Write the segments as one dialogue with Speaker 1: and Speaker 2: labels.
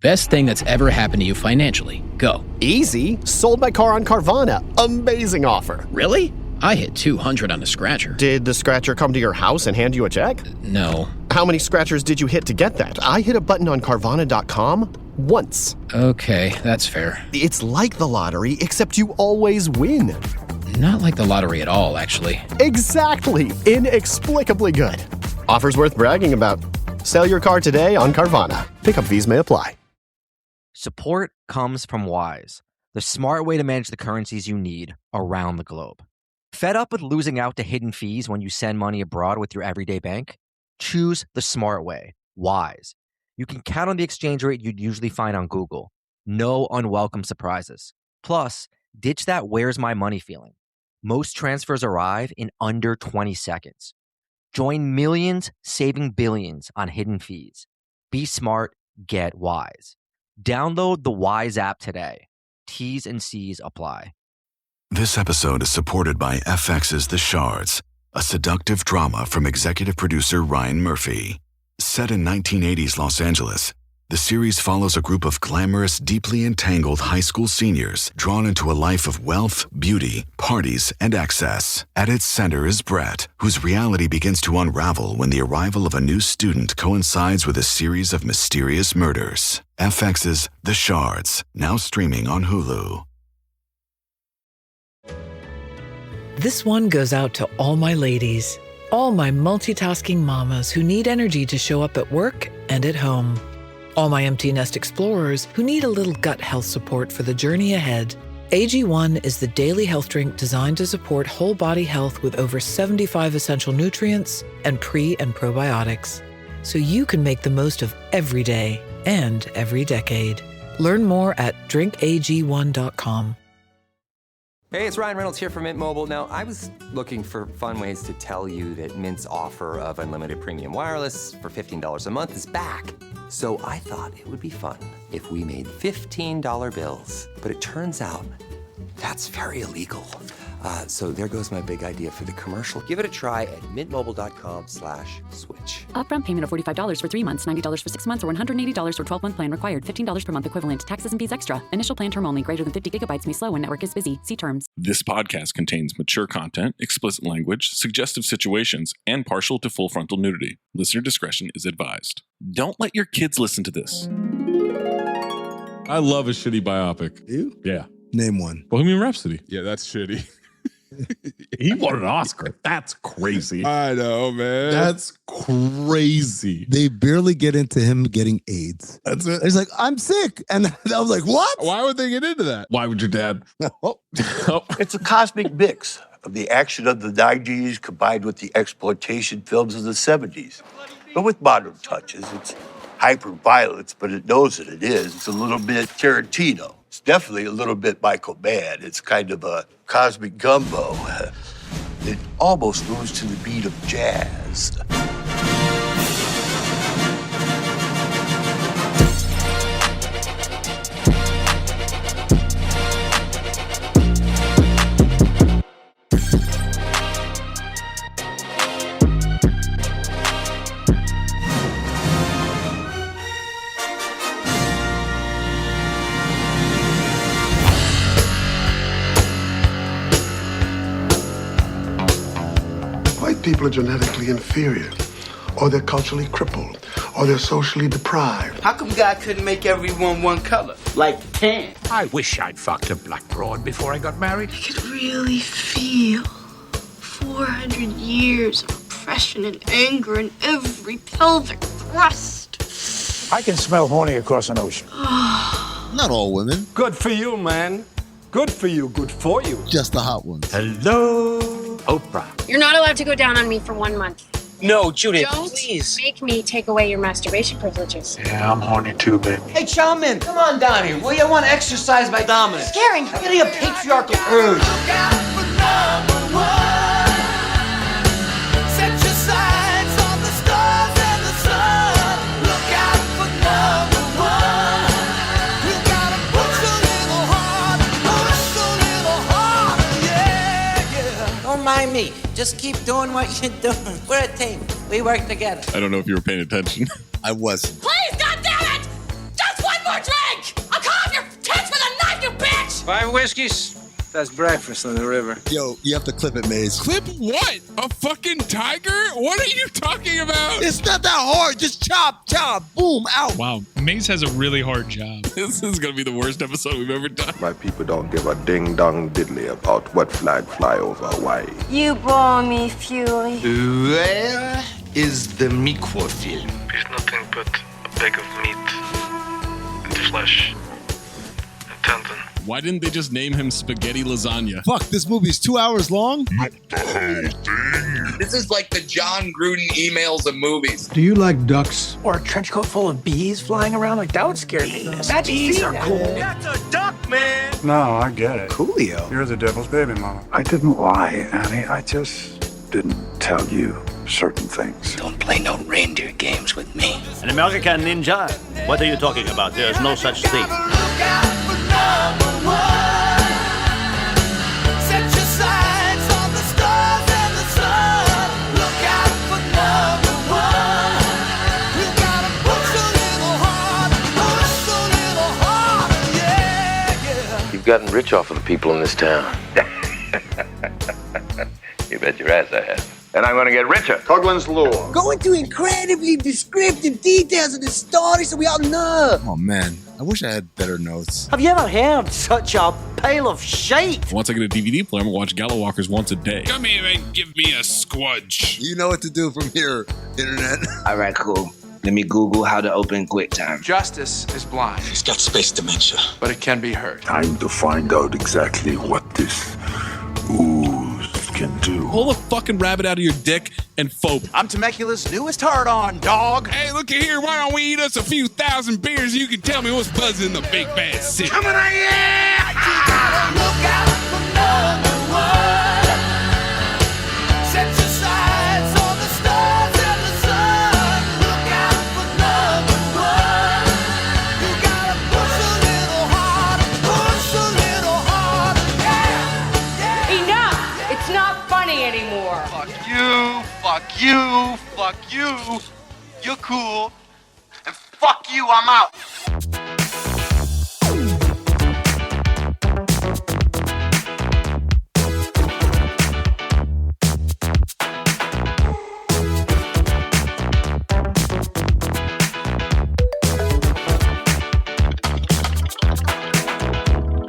Speaker 1: Best thing that's ever happened to you financially. Go.
Speaker 2: Easy. Sold my car on Carvana. Amazing offer.
Speaker 1: Really? I hit 200 on a scratcher.
Speaker 2: Did the scratcher come to your house and hand you a check?
Speaker 1: No.
Speaker 2: How many scratchers did you hit to get that? I hit a button on Carvana.com once.
Speaker 1: Okay, that's fair.
Speaker 2: It's like the lottery, except you always win.
Speaker 1: Not like the lottery at all, actually.
Speaker 2: Exactly. Inexplicably good. Offers worth bragging about. Sell your car today on Carvana. Pickup fees may apply.
Speaker 3: Support comes from Wise, the smart way to manage the currencies you need around the globe. Fed up with losing out to hidden fees when you send money abroad with your everyday bank? Choose the smart way, Wise. You can count on the exchange rate you'd usually find on Google. No unwelcome surprises. Plus, ditch that where's my money feeling. Most transfers arrive in under 20 seconds. Join millions saving billions on hidden fees. Be smart, get Wise. Download the Wise app today. T's and C's apply.
Speaker 4: This episode is supported by FX's The Shards, a seductive drama from executive producer Ryan Murphy. Set in 1980s Los Angeles, the series follows a group of glamorous, deeply entangled high school seniors drawn into a life of wealth, beauty, parties, and excess. At its center is Brett, whose reality begins to unravel when the arrival of a new student coincides with a series of mysterious murders. FX's The Shards, now streaming on Hulu.
Speaker 5: This one goes out to all my ladies, all my multitasking mamas who need energy to show up at work and at home. All my empty nest explorers who need a little gut health support for the journey ahead. AG1 is the daily health drink designed to support whole body health with over 75 essential nutrients and pre- and probiotics. So you can make the most of every day and every decade. Learn more at drinkag1.com.
Speaker 6: Hey, it's Ryan Reynolds here from Mint Mobile. Now, I was looking for fun ways to tell you that Mint's offer of unlimited premium wireless for $15 a month is back. So I thought it would be fun if we made $15 bills. But it turns out that's very illegal. So there goes my big idea for the commercial. Give it a try at mintmobile.com/switch.
Speaker 7: Upfront payment of $45 for 3 months, $90 for 6 months, or $180 for 12-month plan required. $15 per month equivalent. Taxes and fees extra. Initial plan term only. Greater than 50 gigabytes may slow when network is busy. See terms.
Speaker 8: This podcast contains mature content, explicit language, suggestive situations, and partial to full frontal nudity. Listener discretion is advised. Don't let your kids listen to this.
Speaker 9: I love a shitty biopic.
Speaker 10: You?
Speaker 9: Yeah.
Speaker 10: Name one.
Speaker 9: Bohemian Rhapsody.
Speaker 10: Yeah, that's shitty.
Speaker 9: He won an Oscar. That's crazy.
Speaker 10: I know, man.
Speaker 9: That's crazy.
Speaker 11: They barely get into him getting AIDS.
Speaker 9: That's it.
Speaker 11: He's like, I'm sick. And I was like, what?
Speaker 10: Why would they get into that?
Speaker 9: Why would your dad?
Speaker 11: Oh.
Speaker 12: It's a cosmic mix of the action of the 90s combined with the exploitation films of the 70s. But with modern touches, it's hyper-violence, but it knows that it is. It's a little bit Tarantino. It's definitely a little bit Michael Mann. It's kind of a cosmic gumbo. It almost moves to the beat of jazz.
Speaker 13: People are genetically inferior, or they're culturally crippled, or they're socially deprived.
Speaker 14: How come God couldn't make everyone one color, like tan?
Speaker 15: I wish I'd fucked a black broad before I got married.
Speaker 16: I could really feel 400 years of oppression and anger in every pelvic thrust.
Speaker 15: I can smell horny across an ocean.
Speaker 11: Not all women.
Speaker 14: Good for you, man. Good for you, good for you.
Speaker 11: Just the hot ones.
Speaker 15: Hello, Oprah.
Speaker 16: You're not allowed to go down on me for 1 month.
Speaker 14: No, Judith,
Speaker 16: Don't
Speaker 14: please.
Speaker 16: make me take away your masturbation privileges.
Speaker 15: Yeah, I'm horny too, baby.
Speaker 14: Hey, Chowman, come on down here. Will you want to exercise my dominance?
Speaker 16: Scaring.
Speaker 14: I'm getting a patriarchal urge.
Speaker 17: Don't mind me. Just keep doing what you're doing. We're a team. We work together.
Speaker 8: I don't know if you were paying attention.
Speaker 11: I wasn't.
Speaker 16: Please, goddammit! Just one more
Speaker 18: 5 whiskeys. That's breakfast on the river.
Speaker 11: Yo, you have to clip it, Maze.
Speaker 10: Clip what? A fucking tiger? What are you talking about?
Speaker 11: It's not that hard. Just chop, boom, out.
Speaker 19: Wow, Maze has a really hard job.
Speaker 8: This is going to be the worst episode we've ever done.
Speaker 20: My people don't give a ding-dong diddly about what flag fly over Hawaii.
Speaker 16: You bore me, Fury.
Speaker 21: Where is the microfilm?
Speaker 22: It's nothing but a bag of meat and flesh and tendon.
Speaker 8: Why didn't they just name him Spaghetti Lasagna?
Speaker 11: Fuck, this movie's 2 hours long?
Speaker 20: Not the whole thing.
Speaker 23: This is like the John Gruden emails of movies.
Speaker 15: Do you like ducks?
Speaker 14: Or a trench coat full of bees flying around? Like, that would scare me. Imagine bees are cool.
Speaker 18: That's a duck, man.
Speaker 15: No, I get it.
Speaker 14: Coolio.
Speaker 15: You're the devil's baby, mama.
Speaker 20: I didn't lie, Annie. I just didn't tell you certain things.
Speaker 14: Don't play no reindeer games with me.
Speaker 24: An American ninja? What are you talking about? There is no such thing.
Speaker 20: You've gotten rich off of the people in this town. You bet your ass I have. And I'm going to get richer. Coughlin's Law.
Speaker 17: Go into incredibly descriptive details of the story so we all know.
Speaker 11: Oh, man. I wish I had better notes.
Speaker 17: Have you ever heard such a pile of shite?
Speaker 8: Once I get a DVD player, I'm going to watch Gallo Walkers once a day.
Speaker 10: Come here and give me a squudge.
Speaker 11: You know what to do from here, Internet.
Speaker 17: All right, cool. Let me Google how to open QuickTime.
Speaker 18: Justice is blind.
Speaker 17: He's got space dementia.
Speaker 18: But it can be heard.
Speaker 20: Time to find out exactly what this ooze can do.
Speaker 8: Pull a fucking rabbit out of your dick and phobe.
Speaker 18: I'm Temecula's newest hard-on, dog.
Speaker 10: Hey, look at here. Why don't we eat us a few thousand beers? You can tell me what's buzzing in the big bad city.
Speaker 18: Coming on, yeah!
Speaker 25: Look out for number one. Set your sights on the stars and the sun. Look out for number one. You gotta push a little harder, yeah.
Speaker 26: Enough! It's not funny anymore.
Speaker 18: Fuck you, fuck you, fuck you. You're cool. And fuck you, I'm out.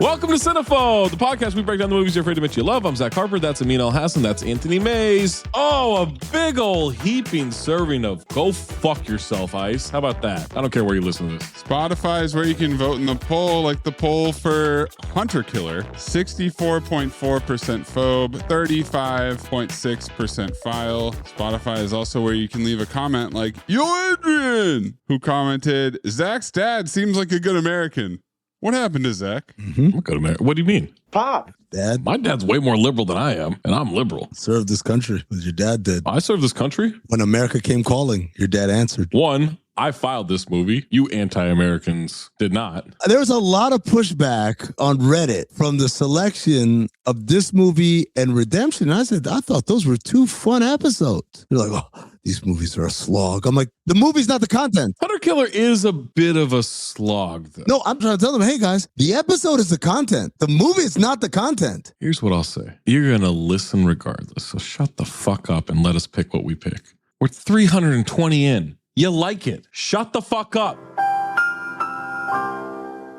Speaker 8: Welcome to Cinephobe, the podcast we break down the movies you're afraid to admit you love. I'm Zach Harper. That's Amin Hassan. That's Anthony Mayes. Oh, a big old heaping serving of go fuck yourself, Ice. How about that? I don't care where you listen to this.
Speaker 10: Spotify is where you can vote in the poll, like the poll for Hunter Killer. 64.4% phobe, 35.6% file. Spotify is also where you can leave a comment like, Yo, Adrian, who commented, Zach's dad seems like a good American. What happened to Zach?
Speaker 8: I'm a good American. What do you mean?
Speaker 11: Pop. Dad.
Speaker 8: My dad's way more liberal than I am, and I'm liberal.
Speaker 11: Served this country as your dad did.
Speaker 8: I served this country.
Speaker 11: When America came calling, your dad answered.
Speaker 8: One, I filed this movie. You anti-Americans did not.
Speaker 11: There was a lot of pushback on Reddit from the selection of this movie and Redemption. I said, I thought those were two fun episodes. They're like, oh, these movies are a slog. I'm like, the movie's not the content.
Speaker 8: Hunter Killer is a bit of a slog, though.
Speaker 11: No, I'm trying to tell them, hey, guys, the episode is the content. The movie is not the content.
Speaker 8: Here's what I'll say. You're going to listen regardless. So shut the fuck up and let us pick what we pick. We're 320 in. You like it. Shut the fuck up.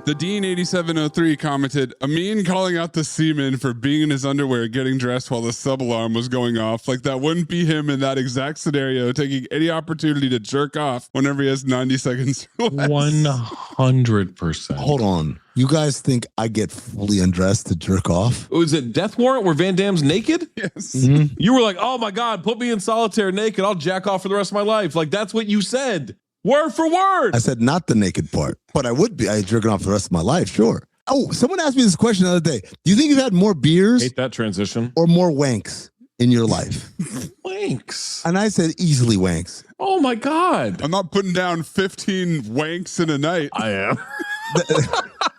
Speaker 10: The Dean8703 commented, Amin calling out the seaman for being in his underwear getting dressed while the sub alarm was going off. Like that wouldn't be him in that exact scenario, taking any opportunity to jerk off whenever he has 90 seconds or less.
Speaker 8: 100%.
Speaker 11: Hold on. You guys think I get fully undressed to jerk off?
Speaker 8: Was it Death Warrant where Van Damme's naked?
Speaker 10: Yes.
Speaker 11: Mm-hmm.
Speaker 8: You were like, oh my God, put me in solitaire naked. I'll jack off for the rest of my life. Like that's what you said. Word for word.
Speaker 11: I said not the naked part, but I would be. I jerking off for the rest of my life, sure. Oh, someone asked me this question the other day. Do you think you've had more beers?
Speaker 8: Hate that transition.
Speaker 11: Or more wanks in your life?
Speaker 8: Wanks.
Speaker 11: And I said easily wanks.
Speaker 8: Oh my God.
Speaker 10: I'm not putting down 15 wanks in a night.
Speaker 8: I am.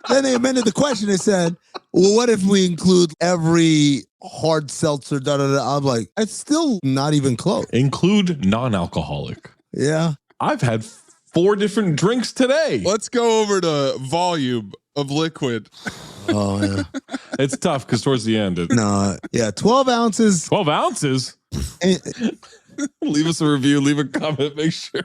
Speaker 11: Then they amended the question. They said, well, what if we include every hard seltzer, I'm like, it's still not even close.
Speaker 8: Include non-alcoholic.
Speaker 11: Yeah.
Speaker 8: I've had 4 different drinks today.
Speaker 10: Let's go over to volume of liquid.
Speaker 11: Oh, yeah.
Speaker 8: It's tough because towards the end.
Speaker 11: 12 ounces.
Speaker 8: 12 ounces? Leave us a review. Leave a comment. Make sure.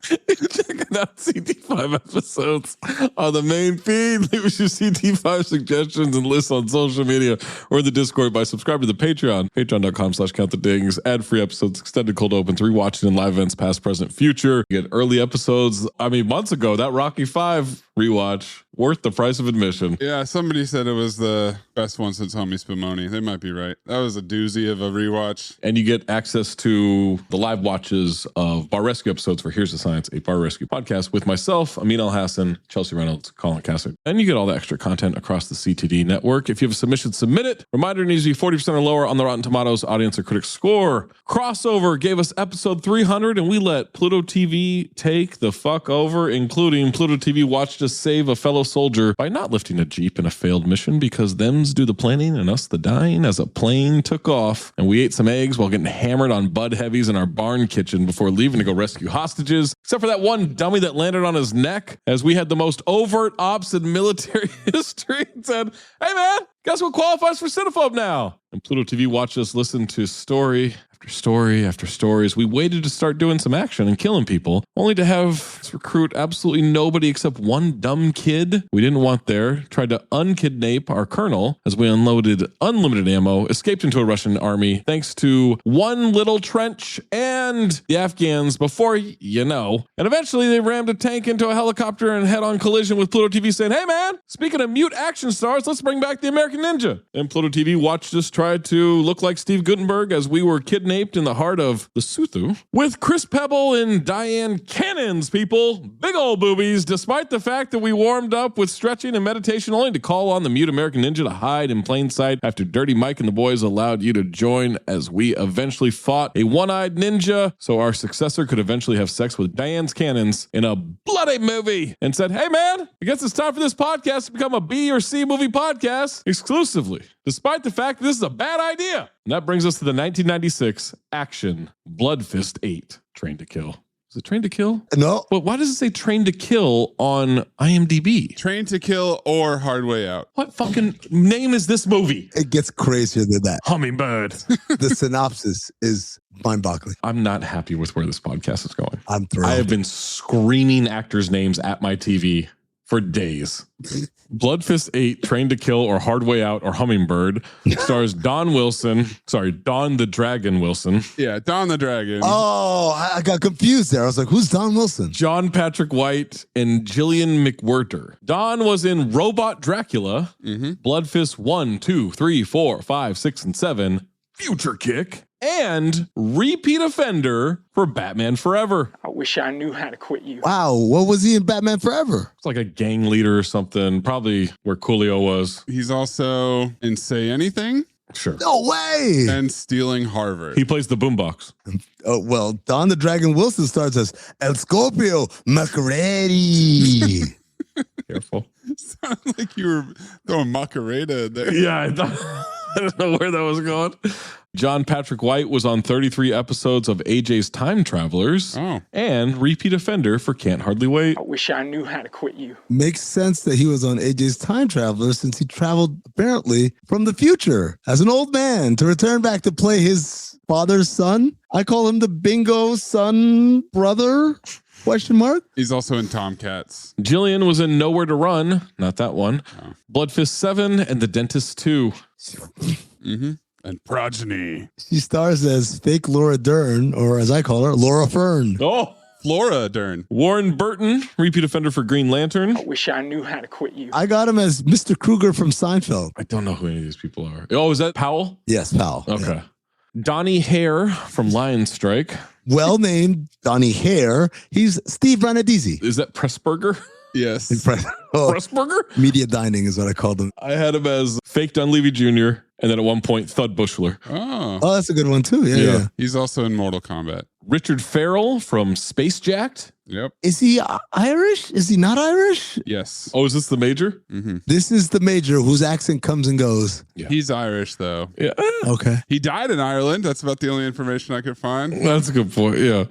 Speaker 8: Checking out CT5 episodes on the main feed. Leave us your CT5 suggestions and lists on social media or the Discord by subscribing to the Patreon. Patreon.com/countthedings. Ad-free episodes, extended cold opens, rewatching and live events, past, present, future. You get early episodes. I mean, months ago, that Rocky 5 rewatch, worth the price of admission.
Speaker 10: Yeah, somebody said it was the best one since Homie Spumoni. They might be right. That was a doozy of a rewatch.
Speaker 8: And you get access to the live watches of Bar Rescue episodes for Here's the Science, a Bar Rescue podcast with myself, Amin Al-Hassan, Chelsea Reynolds, Colin Cassick. And you get all the extra content across the CTD network. If you have a submission, submit it. Reminder, it needs to be 40% or lower on the Rotten Tomatoes audience or critic score. Crossover gave us episode 300, and we let Pluto TV take the fuck over, including Pluto TV watched us save a fellow soldier by not lifting a Jeep in a failed mission because thems do the planning and us the dying as a plane took off. And we ate some eggs while getting hammered on Bud Heavies in our barn kitchen before leaving to go rescue hostages. Except for that one dummy that landed on his neck as we had the most overt ops in military history and said, hey man, guess what qualifies for Cinephobe now? And Pluto TV watched us listen to story after story after stories. We waited to start doing some action and killing people, only to have us recruit absolutely nobody except one dumb kid we didn't want there, tried to unkidnap our colonel as we unloaded unlimited ammo, escaped into a Russian army thanks to one little trench and the Afghans before you know. And eventually they rammed a tank into a helicopter and head-on collision with Pluto TV saying, hey man, speaking of mute action stars, let's bring back the American Ninja. And Pluto TV watched us try to look like Steve Guttenberg as we were kidnapped in the heart of the Suthu with Chris Pebble and Diane Cannons, people. Big old boobies, despite the fact that we warmed up with stretching and meditation only to call on the mute American Ninja to hide in plain sight after Dirty Mike and the boys allowed you to join as we eventually fought a one-eyed ninja so our successor could eventually have sex with Diane's cannons in a bloody movie and said, hey man, I guess it's time for this podcast to become a B or C movie podcast exclusively, despite the fact that this is a bad idea. And that brings us to the 1996 action Bloodfist 8, Train to Kill. Is it Train to Kill?
Speaker 11: No.
Speaker 8: But why does it say Train to Kill on IMDb?
Speaker 10: Train to Kill or Hard Way Out.
Speaker 8: What fucking name is this movie?
Speaker 11: It gets crazier than that.
Speaker 8: Hummingbird.
Speaker 11: The synopsis is mind-boggling.
Speaker 8: I'm not happy with where this podcast is going.
Speaker 11: I'm thrilled.
Speaker 8: I have been screaming actors' names at my TV for days. Bloodfist 8, Train to Kill or Hard Way Out or Hummingbird stars Don the Dragon Wilson.
Speaker 10: Yeah, Don the Dragon.
Speaker 11: Oh, I got confused there. I was like, who's Don Wilson?
Speaker 8: John Patrick White and Gillian McWhirter. Don was in Robot Dracula, Bloodfist 1, 2, 3, 4, 5, 6, and 7, Future Kick, and repeat offender for Batman Forever.
Speaker 1: I wish I knew how to quit you.
Speaker 11: Wow, what was he in Batman Forever?
Speaker 8: It's like a gang leader or something, probably where Coolio was.
Speaker 10: He's also in Say Anything.
Speaker 8: Sure.
Speaker 11: No way.
Speaker 10: And Stealing Harvard.
Speaker 8: He plays the boombox.
Speaker 11: Oh, well, Don the Dragon Wilson starts as El Scorpio Macaroni.
Speaker 8: Careful.
Speaker 10: Sounded like you were throwing Macarena in there.
Speaker 8: Yeah, I don't know where that was going. John Patrick White was on 33 episodes of AJ's Time Travelers and repeat offender for Can't Hardly Wait.
Speaker 1: I wish I knew how to quit you.
Speaker 11: Makes sense that he was on AJ's Time Traveler since he traveled apparently from the future as an old man to return back to play his father's son. I call him the bingo son brother. Question mark?
Speaker 10: He's also in Tomcats.
Speaker 8: Jillian was in Nowhere to Run. Not that one.
Speaker 10: Oh.
Speaker 8: Bloodfist 7 and The Dentist 2.
Speaker 10: And Progeny.
Speaker 11: She stars as fake Laura Dern, or as I call her, Laura Fern.
Speaker 8: Oh,
Speaker 10: Flora Dern.
Speaker 8: Warren Burton, repeat offender for Green Lantern.
Speaker 1: I wish I knew how to quit you.
Speaker 11: I got him as Mr. Kruger from Seinfeld.
Speaker 8: I don't know who any of these people are. Oh, is that Powell?
Speaker 11: Yes, Powell.
Speaker 8: Okay.
Speaker 11: Yeah.
Speaker 8: Donnie Hare from Lion Strike.
Speaker 11: Well named Donnie Hare. He's Steve Ranadisi.
Speaker 8: Is that Pressburger?
Speaker 10: Yes.
Speaker 8: Pressburger?
Speaker 11: Media dining is what I called him.
Speaker 8: I had him as fake Dunleavy Jr. and then at one point Thud Bushler.
Speaker 10: Oh,
Speaker 11: that's a good one too. Yeah.
Speaker 10: He's also in Mortal Kombat.
Speaker 8: Richard Farrell from Space Jacked.
Speaker 10: Yep.
Speaker 11: Is he Irish? Is he not Irish?
Speaker 10: Yes.
Speaker 8: Oh, is this the Major?
Speaker 11: This is the Major whose accent comes and goes.
Speaker 8: Yeah.
Speaker 10: He's Irish though.
Speaker 8: Yeah.
Speaker 11: Okay.
Speaker 10: He died in Ireland. That's about the only information I could find.
Speaker 8: That's a good point. Yeah.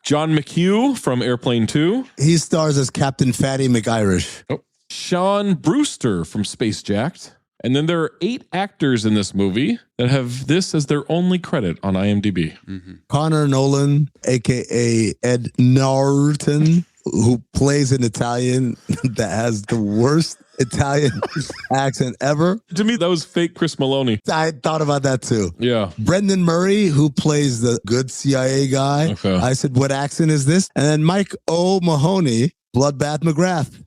Speaker 8: John McHugh from Airplane 2.
Speaker 11: He stars as Captain Fatty McIrish.
Speaker 8: Oh. Sean Brewster from Space Jacked. And then there are 8 actors in this movie that have this as their only credit on IMDb.
Speaker 11: Connor Nolan, a.k.a. Ed Norton, who plays an Italian that has the worst Italian accent ever.
Speaker 8: To me, that was fake Chris Maloney.
Speaker 11: I thought about that too.
Speaker 8: Yeah.
Speaker 11: Brendan Murray, who plays the good CIA guy.
Speaker 8: Okay.
Speaker 11: I said, what accent is this? And then Mike O'Mahony, Bloodbath McGrath.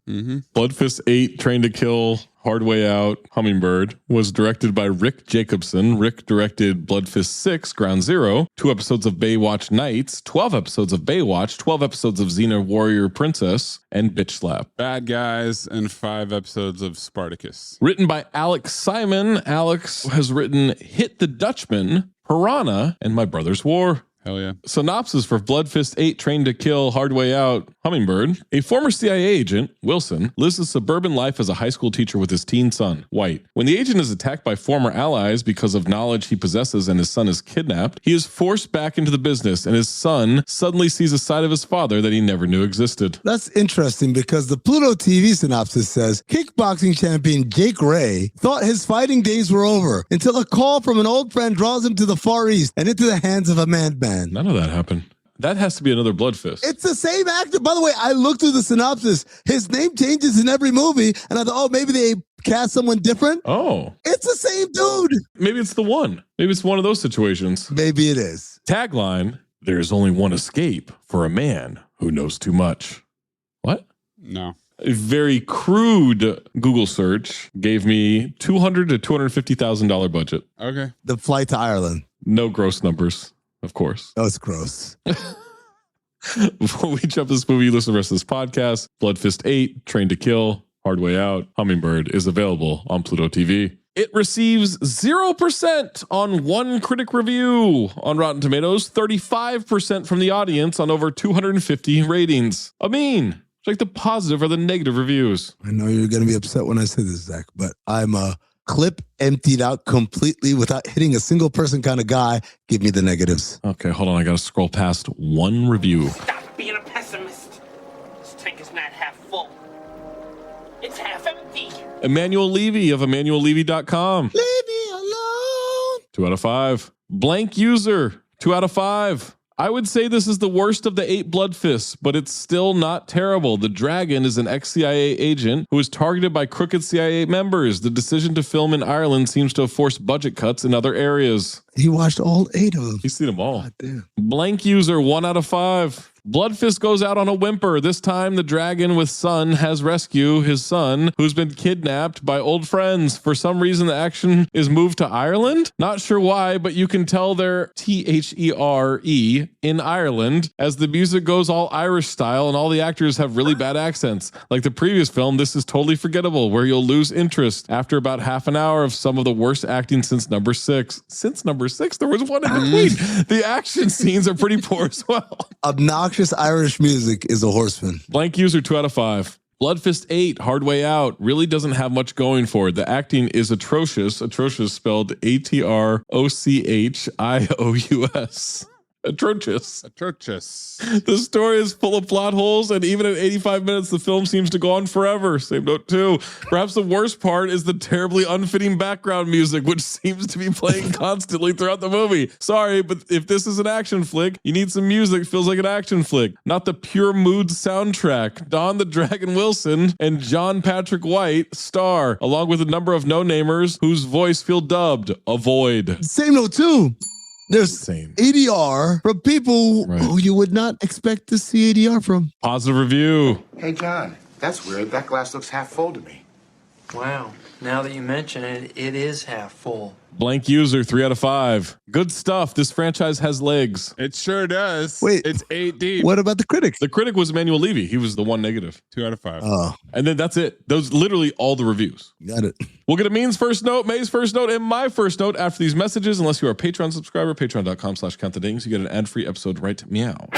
Speaker 8: Bloodfist 8, Train to Kill, Hard Way Out, Hummingbird was directed by Rick Jacobson. Rick directed Bloodfist 6, Ground Zero, 2 episodes of Baywatch Nights, 12 episodes of Baywatch, 12 episodes of Xena Warrior Princess, and Bitch Slap.
Speaker 10: Bad Guys, and 5 episodes of Spartacus.
Speaker 8: Written by Alex Simon. Alex has written Hit the Dutchman, Piranha, and My Brother's War.
Speaker 10: Hell yeah.
Speaker 8: Synopsis for Bloodfist 8, Train to Kill, Hard Way Out, Hummingbird. A former CIA agent, Wilson, lives a suburban life as a high school teacher with his teen son, White. When the agent is attacked by former allies because of knowledge he possesses and his son is kidnapped, he is forced back into the business and his son suddenly sees a side of his father that he never knew existed.
Speaker 11: That's interesting because the Pluto TV synopsis says kickboxing champion Jake Ray thought his fighting days were over until a call from an old friend draws him to the Far East and into the hands of a madman.
Speaker 8: None of that happened. That has to be another Bloodfist.
Speaker 11: It's the same actor. By the way, I looked through the synopsis. His name changes in every movie, and I thought, oh, maybe they cast someone different.
Speaker 8: Oh.
Speaker 11: It's the same dude.
Speaker 8: Maybe it's the one. Maybe it's one of those situations.
Speaker 11: Maybe it is.
Speaker 8: Tagline, there is only one escape for a man who knows too much. What?
Speaker 10: No.
Speaker 8: A very crude Google search gave me $200,000 to $250,000 budget.
Speaker 10: Okay.
Speaker 11: The flight to Ireland.
Speaker 8: No gross numbers, of course.
Speaker 11: That was gross.
Speaker 8: Before we jump to this movie, listen to the rest of this podcast. Bloodfist 8, Train to Kill, Hard Way Out, Hummingbird is available on Pluto TV. It receives 0% on one critic review on Rotten Tomatoes, 35% from the audience on over 250 ratings. Amin, like the positive or the negative reviews?
Speaker 11: I know you're going to be upset when I say this, Zach, but I'm a clip emptied out completely without hitting a single person kind of guy. Give me the negatives.
Speaker 8: Okay, hold on. I got to scroll past one review.
Speaker 14: Stop being a pessimist. This tank is not half full. It's half empty.
Speaker 8: Emmanuel Levy of EmmanuelLevy.com.
Speaker 11: Leave me alone.
Speaker 8: 2 out of 5. Blank User, 2 out of 5. I would say this is the worst of the 8 Bloodfists, but it's still not terrible. The dragon is an ex-CIA agent who is targeted by crooked CIA members. The decision to film in Ireland seems to have forced budget cuts in other areas.
Speaker 11: He watched all 8 of them.
Speaker 8: He's seen them all.
Speaker 11: God damn.
Speaker 8: Blank User, 1 out of 5. Bloodfist goes out on a whimper. This time, the dragon with son has rescue his son, who's been kidnapped by old friends. For some reason, the action is moved to Ireland. Not sure why, but you can tell they're THERE in Ireland as the music goes all Irish style and all the actors have really bad accents. Like the previous film, this is totally forgettable, where you'll lose interest after about half an hour of some of the worst acting since number 6. Since number 6, there was one in between. The action scenes are pretty poor as well.
Speaker 11: Obnoxious Irish music is a horseman.
Speaker 8: Blank User, 2 out of 5. Bloodfist 8, Hard Way Out, really doesn't have much going for it. The acting is atrocious. Atrocious spelled ATROCHIOUS. Atrocious.
Speaker 10: Atrocious.
Speaker 8: The story is full of plot holes, and even at 85 minutes, the film seems to go on forever. Same note, too. Perhaps the worst part is the terribly unfitting background music, which seems to be playing constantly throughout the movie. Sorry, but if this is an action flick, you need some music that feels like an action flick, not the pure mood soundtrack. Don the Dragon Wilson and John Patrick White star, along with a number of no-namers whose voice feel dubbed. Avoid.
Speaker 11: Same note, too. There's
Speaker 8: Same.
Speaker 11: ADR from people who you would not expect to see ADR from.
Speaker 8: Positive review.
Speaker 2: Hey, John, that's weird. That glass looks half full to me.
Speaker 14: Wow. Now that you mention it, it is half full.
Speaker 8: Blank User, 3 out of 5. Good stuff. This franchise has legs.
Speaker 10: It sure does.
Speaker 11: Wait.
Speaker 10: It's 8 deep.
Speaker 11: What about the critics?
Speaker 8: The critic was Emmanuel Levy. He was the one negative.
Speaker 10: 2 out of 5.
Speaker 11: Oh,
Speaker 8: And then that's it. Those literally all the reviews.
Speaker 11: got it.
Speaker 8: We'll get Amin's first note, May's first note, and my first note after these messages. Unless you are a Patreon subscriber, patreon.com/countthedings. You get an ad-free episode right meow.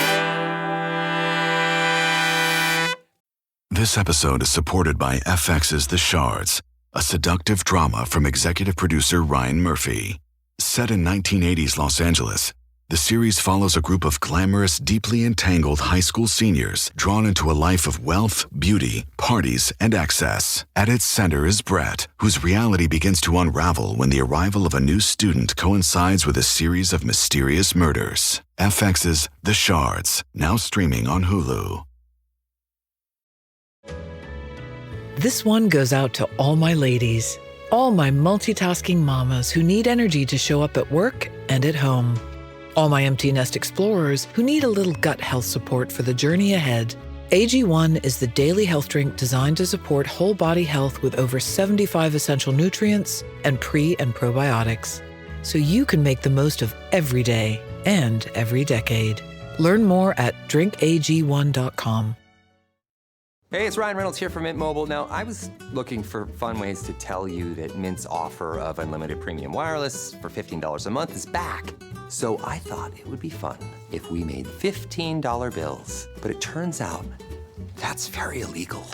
Speaker 3: This episode is supported by FX's The Shards, a seductive drama from executive producer Ryan Murphy. Set in 1980s Los Angeles, The series follows a group of glamorous, deeply entangled high school seniors drawn into a life of wealth, beauty, parties, and excess. At its center is Brett, whose reality begins to unravel when the arrival of a new student coincides with a series of mysterious murders. FX's The Shards, now streaming on Hulu.
Speaker 4: This one goes out to all my ladies, all my multitasking mamas who need energy to show up at work and at home. All my empty nest explorers who need a little gut health support for the journey ahead. AG1 is the daily health drink designed to support whole body health with over 75 essential nutrients and pre- and probiotics. So you can make the most of every day and every decade. Learn more at drinkag1.com.
Speaker 5: Hey, it's Ryan Reynolds here from Mint Mobile. Now, I was looking for fun ways to tell you that Mint's offer of unlimited premium wireless for $15 a month is back. So I thought it would be fun if we made $15 bills. But it turns out that's very illegal.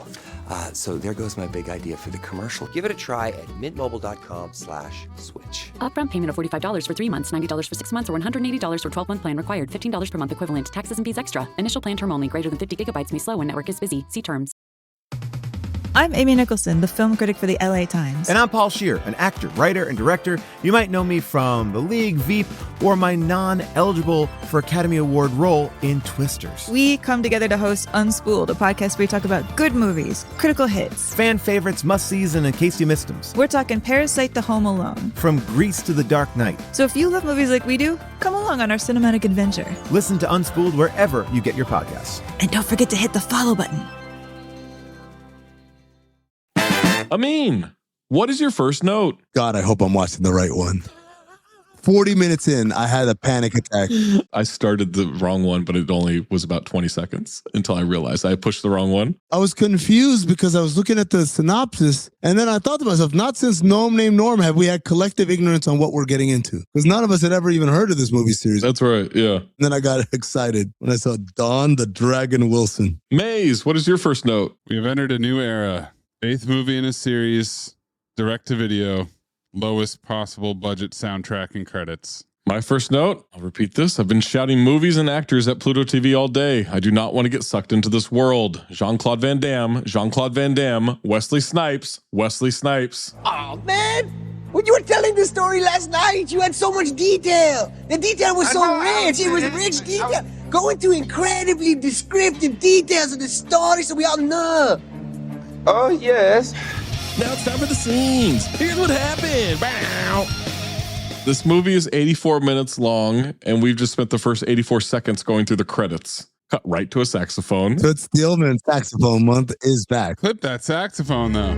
Speaker 5: So there goes my big idea for the commercial. Give it a try at mintmobile.com/switch.
Speaker 6: Upfront payment of $45 for 3 months, $90 for 6 months, or $180 for 12-month plan required. $15 per month equivalent. Taxes and fees extra. Initial plan term only. Greater than 50 gigabytes may slow when network is busy. See terms.
Speaker 7: I'm Amy Nicholson, the film critic for the LA Times.
Speaker 9: And I'm Paul Scheer, an actor, writer, and director. You might know me from The League, Veep, or my non-eligible for Academy Award role in Twisters.
Speaker 7: We come together to host Unspooled, a podcast where we talk about good movies, critical hits,
Speaker 9: fan favorites, must-sees, and in case you missed them.
Speaker 7: We're talking Parasite to Home Alone.
Speaker 9: From Grease to The Dark Knight.
Speaker 7: So if you love movies like we do, come along on our cinematic adventure.
Speaker 9: Listen to Unspooled wherever you get your podcasts.
Speaker 7: And don't forget to hit the follow button.
Speaker 8: Amin, what is your first note?
Speaker 11: God, I hope I'm watching the right one. 40 minutes in, I had a panic attack.
Speaker 8: I started the wrong one, but it only was about 20 seconds until I realized I pushed the wrong one.
Speaker 11: I was confused because I was looking at the synopsis, and then I thought to myself, not since Gnome Named Norm have we had collective ignorance on what we're getting into. Because none of us had ever even heard of this movie series.
Speaker 8: That's right, yeah.
Speaker 11: And then I got excited when I saw Dawn the Dragon Wilson.
Speaker 8: Maze, what is your first note?
Speaker 10: We have entered a new era. 8th movie in a series, direct to video, lowest possible budget soundtrack and credits.
Speaker 8: My first note, I'll repeat this. I've been shouting movies and actors at Pluto TV all day. I do not want to get sucked into this world. Jean-Claude Van Damme, Wesley Snipes.
Speaker 12: Oh, man. When you were telling the story last night, you had so much detail. The detail was so rich. It was rich detail. Go into incredibly descriptive details of the story so we all know.
Speaker 27: Oh, yes.
Speaker 8: Now it's time for the scenes. Here's what happened. Bow. This movie is 84 minutes long, and we've just spent the first 84 seconds going through the credits. Cut right to a saxophone.
Speaker 11: Toots Thielman Saxophone Month is back.
Speaker 10: Clip that saxophone, though.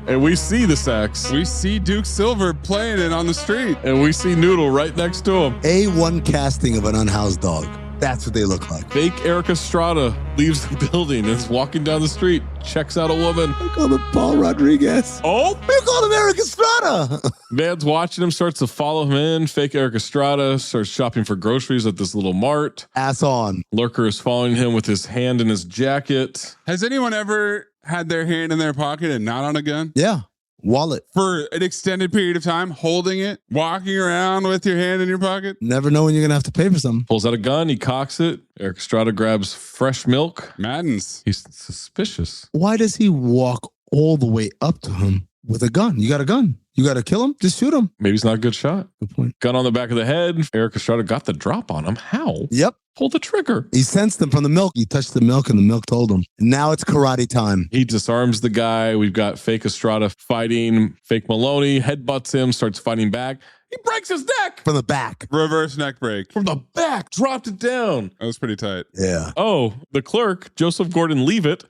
Speaker 8: And we see the sax.
Speaker 10: We see Duke Silver playing it on the street.
Speaker 8: And we see Noodle right next to him.
Speaker 11: A1 casting of an unhoused dog. That's what they look like.
Speaker 8: Fake Eric Estrada leaves the building and is walking down the street, checks out a woman.
Speaker 11: They call him Paul Rodriguez.
Speaker 8: Oh,
Speaker 11: they call him Eric Estrada.
Speaker 8: Man's watching him, starts to follow him in. Fake Eric Estrada starts shopping for groceries at this little mart.
Speaker 11: Ass on.
Speaker 8: Lurker is following him with his hand in his jacket.
Speaker 10: Has anyone ever had their hand in their pocket and not on a gun?
Speaker 11: Yeah. Wallet.
Speaker 10: For an extended period of time, holding it, walking around with your hand in your pocket.
Speaker 11: Never know when you're going to have to pay for something.
Speaker 8: Pulls out a gun, he cocks it. Eric Estrada grabs fresh milk.
Speaker 10: Maddens.
Speaker 8: He's suspicious.
Speaker 11: Why does he walk all the way up to him with a gun? You got a gun. You got to kill him? Just shoot him.
Speaker 8: Maybe he's not a good shot.
Speaker 11: Good point.
Speaker 8: Gun on the back of the head. Eric Estrada got the drop on him. How?
Speaker 11: Yep.
Speaker 8: Pull the trigger.
Speaker 11: He sensed them from the milk. He touched the milk and the milk told him. And now it's karate time.
Speaker 8: He disarms the guy. We've got Fake Estrada fighting Fake Maloney, headbutts him, starts fighting back. He breaks his neck.
Speaker 11: From the back.
Speaker 10: Reverse neck break.
Speaker 8: From the back. Dropped it down.
Speaker 10: That was pretty tight.
Speaker 11: Yeah.
Speaker 8: Oh, the clerk, Joseph Gordon-Levitt,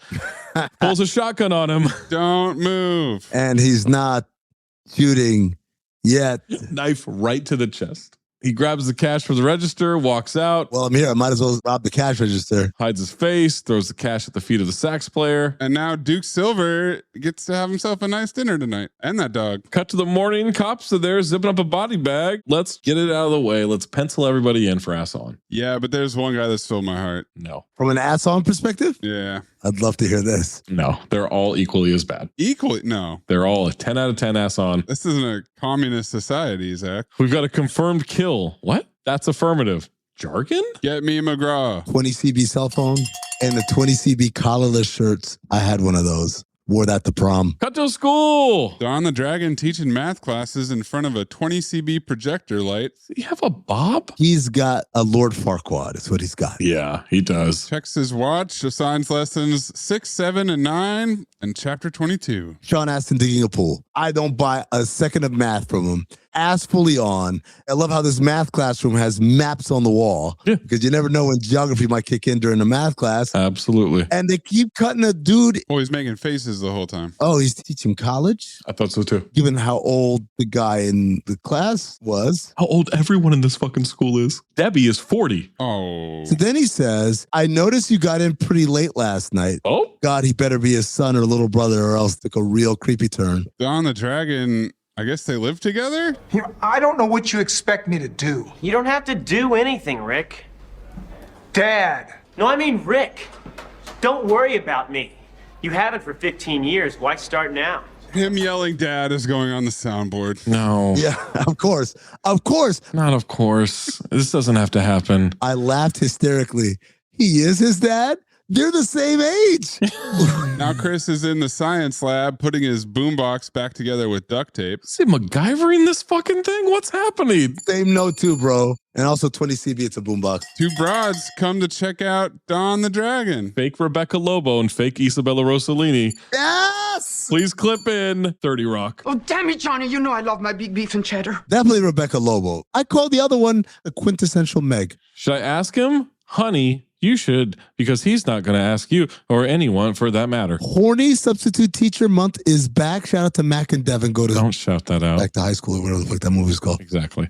Speaker 8: pulls a shotgun on him.
Speaker 10: Don't move.
Speaker 11: And he's not shooting yet.
Speaker 8: Knife right to the chest. He grabs the cash from the register, walks out.
Speaker 11: Well, I'm here. I might as well rob the cash register.
Speaker 8: Hides his face, throws the cash at the feet of the sax player.
Speaker 10: And now Duke Silver gets to have himself a nice dinner tonight. And that dog.
Speaker 8: Cut to the morning. Cops are there zipping up a body bag. Let's get it out of the way. Let's pencil everybody in for ass on.
Speaker 10: Yeah, but there's one guy that stole my heart.
Speaker 8: No.
Speaker 11: From an ass on perspective?
Speaker 10: Yeah.
Speaker 11: I'd love to hear this.
Speaker 8: No, they're all equally as bad.
Speaker 10: Equally? No.
Speaker 8: They're all a 10 out of 10 ass on.
Speaker 10: This isn't a communist society, Zach.
Speaker 8: We've got a confirmed kill. What? That's affirmative. Jargon?
Speaker 10: Get me McGraw.
Speaker 11: 20 CB cell phone and the 20 CB collarless shirts. I had one of those. Wore that to prom.
Speaker 8: Cut to school.
Speaker 10: Don the Dragon teaching math classes in front of a 20 CB projector light.
Speaker 8: Does he have a bob?
Speaker 11: He's got a Lord Farquaad. That's what he's got.
Speaker 8: Yeah, he does.
Speaker 10: Checks his watch, assigns lessons 6, 7, and 9, and chapter 22.
Speaker 11: Sean Astin digging a pool. I don't buy a second of math from him. Ass fully on. I love how this math classroom has maps on the wall.
Speaker 8: Yeah.
Speaker 11: Because you never know when geography might kick in during the math class.
Speaker 8: Absolutely.
Speaker 11: And they keep cutting a dude.
Speaker 10: Oh, he's making faces the whole time.
Speaker 11: Oh, he's teaching college?
Speaker 8: I thought so too.
Speaker 11: Given how old the guy in the class was.
Speaker 8: How old everyone in this fucking school is. Debbie is 40.
Speaker 10: Oh.
Speaker 11: So then he says, I noticed you got in pretty late last night.
Speaker 8: Oh?
Speaker 11: God, he better be his son or little brother or else took a real creepy turn.
Speaker 10: Don the Dragon, I guess they live together?
Speaker 13: I don't know what you expect me to do.
Speaker 14: You don't have to do anything, Rick.
Speaker 13: Dad.
Speaker 14: No, I mean Rick. Don't worry about me. You haven't for 15 years. Why start now?
Speaker 10: Him yelling dad is going on the soundboard.
Speaker 8: No.
Speaker 11: Yeah, of course. Of course.
Speaker 8: Not of course. This doesn't have to happen.
Speaker 11: I laughed hysterically. He is his dad? They're the same age.
Speaker 10: Now Chris is in the science lab putting his boombox back together with duct tape.
Speaker 8: Is he MacGyvering this fucking thing? What's happening?
Speaker 11: Same note too, bro. And also 20 CB, it's a boombox.
Speaker 10: Two broads come to check out Don the Dragon.
Speaker 8: Fake Rebecca Lobo and fake Isabella Rossellini.
Speaker 11: Yes!
Speaker 8: Please clip in 30 Rock.
Speaker 13: Oh, damn it, Johnny. You know I love my big beef and cheddar.
Speaker 11: Definitely Rebecca Lobo. I call the other one a quintessential Meg.
Speaker 8: Should I ask him? Honey, you should, because he's not going to ask you or anyone for that matter.
Speaker 11: Horny Substitute Teacher Month is back. Shout out to Mac and Devin.
Speaker 8: Don't shout that out.
Speaker 11: Back to high school or whatever the fuck that movie's called.
Speaker 8: Exactly.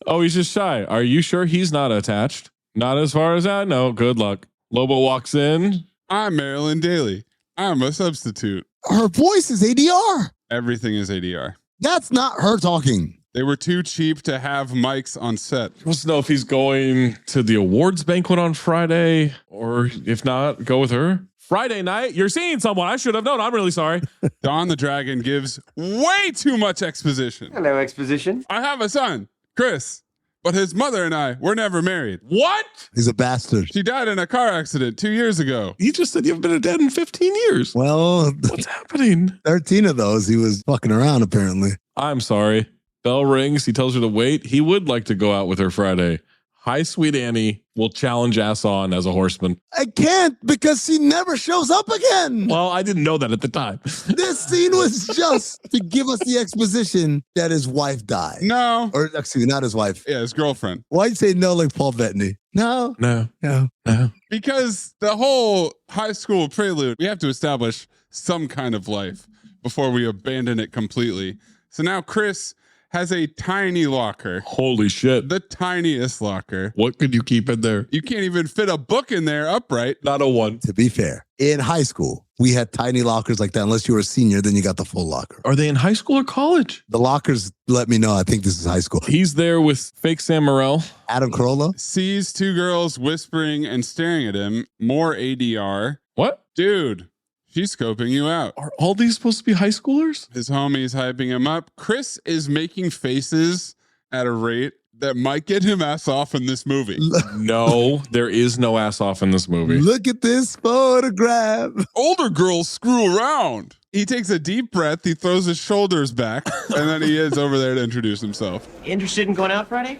Speaker 8: Oh, he's just shy. Are you sure he's not attached? Not as far as I know. Good luck. Lobo walks in.
Speaker 10: I'm Marilyn Daly. I'm a substitute.
Speaker 11: Her voice is ADR.
Speaker 10: Everything is ADR.
Speaker 11: That's not her talking.
Speaker 10: They were too cheap to have mics on set.
Speaker 8: He wants to know if he's going to the awards banquet on Friday, or if not, go with her. Friday night? You're seeing someone. I should have known. I'm really sorry.
Speaker 10: Don the Dragon gives way too much exposition.
Speaker 14: Hello, exposition.
Speaker 10: I have a son, Chris, but his mother and I were never married.
Speaker 8: What?
Speaker 11: He's a bastard.
Speaker 10: She died in a car accident 2 years ago.
Speaker 8: He just said you've been dead in 15 years.
Speaker 11: Well,
Speaker 8: what's happening?
Speaker 11: 13 of those, he was fucking around, apparently.
Speaker 8: I'm sorry. Bell rings. He tells her to wait. He would like to go out with her Friday. Hi, sweet Annie will challenge ass on as a horseman.
Speaker 11: I can't because she never shows up again.
Speaker 8: Well, I didn't know that at the time.
Speaker 11: This scene was just to give us the exposition that his wife died.
Speaker 10: No.
Speaker 11: Or excuse me, not his wife.
Speaker 10: Yeah, his girlfriend.
Speaker 11: Why'd you say no like Paul Bettany? No.
Speaker 8: No.
Speaker 11: No.
Speaker 8: No.
Speaker 10: Because the whole high school prelude, we have to establish some kind of life before we abandon it completely. So now Chris has a tiny locker.
Speaker 8: Holy shit.
Speaker 10: The tiniest locker.
Speaker 8: What could you keep in there?
Speaker 10: You can't even fit a book in there upright.
Speaker 8: Not a one.
Speaker 11: To be fair, in high school, we had tiny lockers like that. Unless you were a senior, then you got the full locker.
Speaker 8: Are they in high school or college?
Speaker 11: The lockers let me know. I think this is high school.
Speaker 8: He's there with fake Sam Morril.
Speaker 11: Adam Carolla.
Speaker 10: Sees two girls whispering and staring at him. More ADR.
Speaker 8: What?
Speaker 10: Dude. She's scoping you out.
Speaker 8: Are all these supposed to be high schoolers?
Speaker 10: His homie's hyping him up. Chris is making faces at a rate that might get him ass off in this movie.
Speaker 8: No, there is no ass off in this movie.
Speaker 11: Look at this photograph.
Speaker 10: Older girls screw around. He takes a deep breath. He throws his shoulders back, and then he is over there to introduce himself.
Speaker 14: Interested in going out Friday?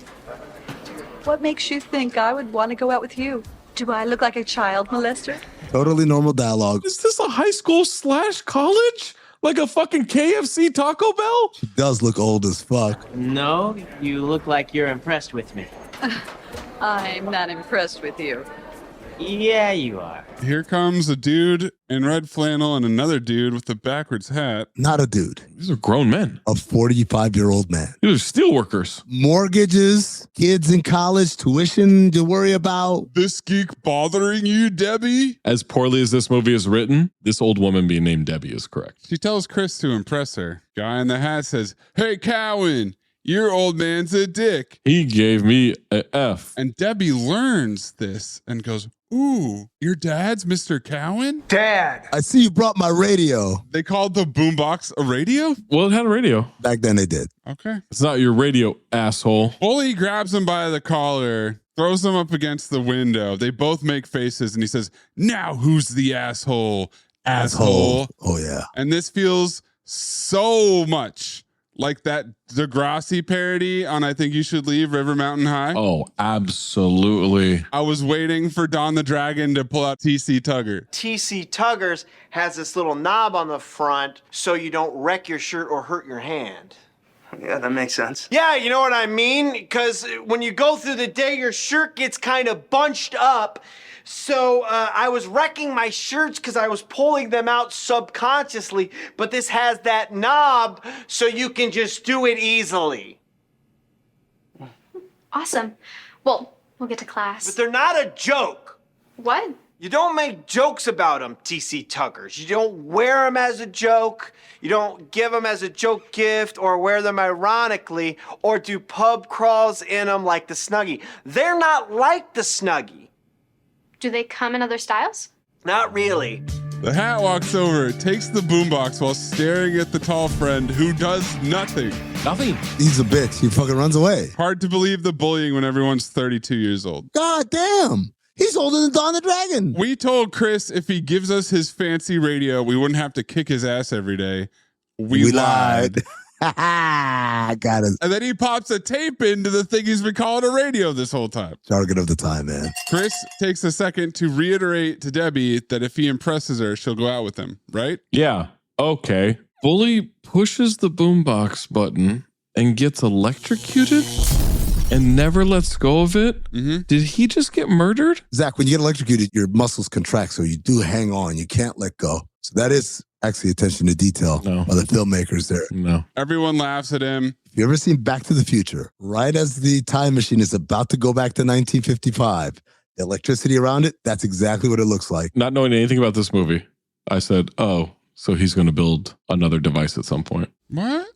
Speaker 15: What makes you think I would want to go out with you? Do I look like a child molester?
Speaker 11: Totally normal dialogue.
Speaker 8: Is this a high school / college? Like a fucking KFC Taco Bell?
Speaker 11: She does look old as fuck.
Speaker 14: No, you look like you're impressed with me.
Speaker 15: I'm not impressed with you.
Speaker 16: Yeah, you are.
Speaker 10: Here comes a dude in red flannel and another dude with a backwards hat.
Speaker 11: Not a dude.
Speaker 8: These are grown men.
Speaker 11: A 45-year-old man.
Speaker 8: These are steel workers.
Speaker 11: Mortgages, kids in college, tuition to worry about.
Speaker 10: This geek bothering you, Debbie?
Speaker 8: As poorly as this movie is written, this old woman being named Debbie is correct.
Speaker 10: She tells Chris to impress her. Guy in the hat says, "Hey, Cowan, your old man's a dick."
Speaker 8: He gave me a F.
Speaker 10: And Debbie learns this and goes, "Ooh, your dad's Mr. Cowan?"
Speaker 13: Dad.
Speaker 11: I see you brought my radio.
Speaker 10: They called the boombox a radio?
Speaker 8: Well, it had a radio.
Speaker 11: Back then they did.
Speaker 10: Okay.
Speaker 8: It's not your radio, asshole.
Speaker 10: Bully grabs him by the collar, throws him up against the window. They both make faces and he says, "Now who's the asshole? Asshole."
Speaker 11: Oh, yeah.
Speaker 10: And this feels so much like that Degrassi parody on I Think You Should Leave, River Mountain High.
Speaker 8: Oh, absolutely.
Speaker 10: I was waiting for Don the Dragon to pull out TC Tugger.
Speaker 17: TC Tuggers has this little knob on the front so you don't wreck your shirt or hurt your hand.
Speaker 16: Yeah, that makes sense.
Speaker 17: Yeah, you know what I mean? Because when you go through the day, your shirt gets kind of bunched up. So I was wrecking my shirts because I was pulling them out subconsciously, but this has that knob so you can just do it easily.
Speaker 19: Awesome. Well, we'll get to class.
Speaker 17: But they're not a joke.
Speaker 19: What?
Speaker 17: You don't make jokes about them, TC Tuggers. You don't wear them as a joke. You don't give them as a joke gift or wear them ironically or do pub crawls in them like the Snuggie. They're not like the Snuggie.
Speaker 19: Do they come in other styles?
Speaker 17: Not really.
Speaker 10: The hat walks over, takes the boombox while staring at the tall friend who does nothing.
Speaker 8: Nothing.
Speaker 11: He's a bitch. He fucking runs away.
Speaker 10: Hard to believe the bullying when everyone's 32 years old.
Speaker 11: God damn. He's older than Don the Dragon.
Speaker 10: We told Chris if he gives us his fancy radio, we wouldn't have to kick his ass every day. We lied.
Speaker 11: Got it.
Speaker 10: And then he pops a tape into the thing he's been calling a radio this whole time.
Speaker 11: Jargon of the time, man.
Speaker 10: Chris takes a second to reiterate to Debbie that if he impresses her, she'll go out with him, right?
Speaker 8: Yeah. Okay. Bully pushes the boombox button and gets electrocuted and never lets go of it.
Speaker 10: Mm-hmm.
Speaker 8: Did he just get murdered?
Speaker 11: Zach, when you get electrocuted, your muscles contract, so you do hang on. You can't let go. So that is actually attention to detail by the filmmakers there.
Speaker 8: No.
Speaker 10: Everyone laughs at him.
Speaker 11: If you ever seen Back to the Future, right as the time machine is about to go back to 1955, the electricity around it, that's exactly what it looks like.
Speaker 8: Not knowing anything about this movie, I said, oh, so he's going to build another device at some point.
Speaker 10: What?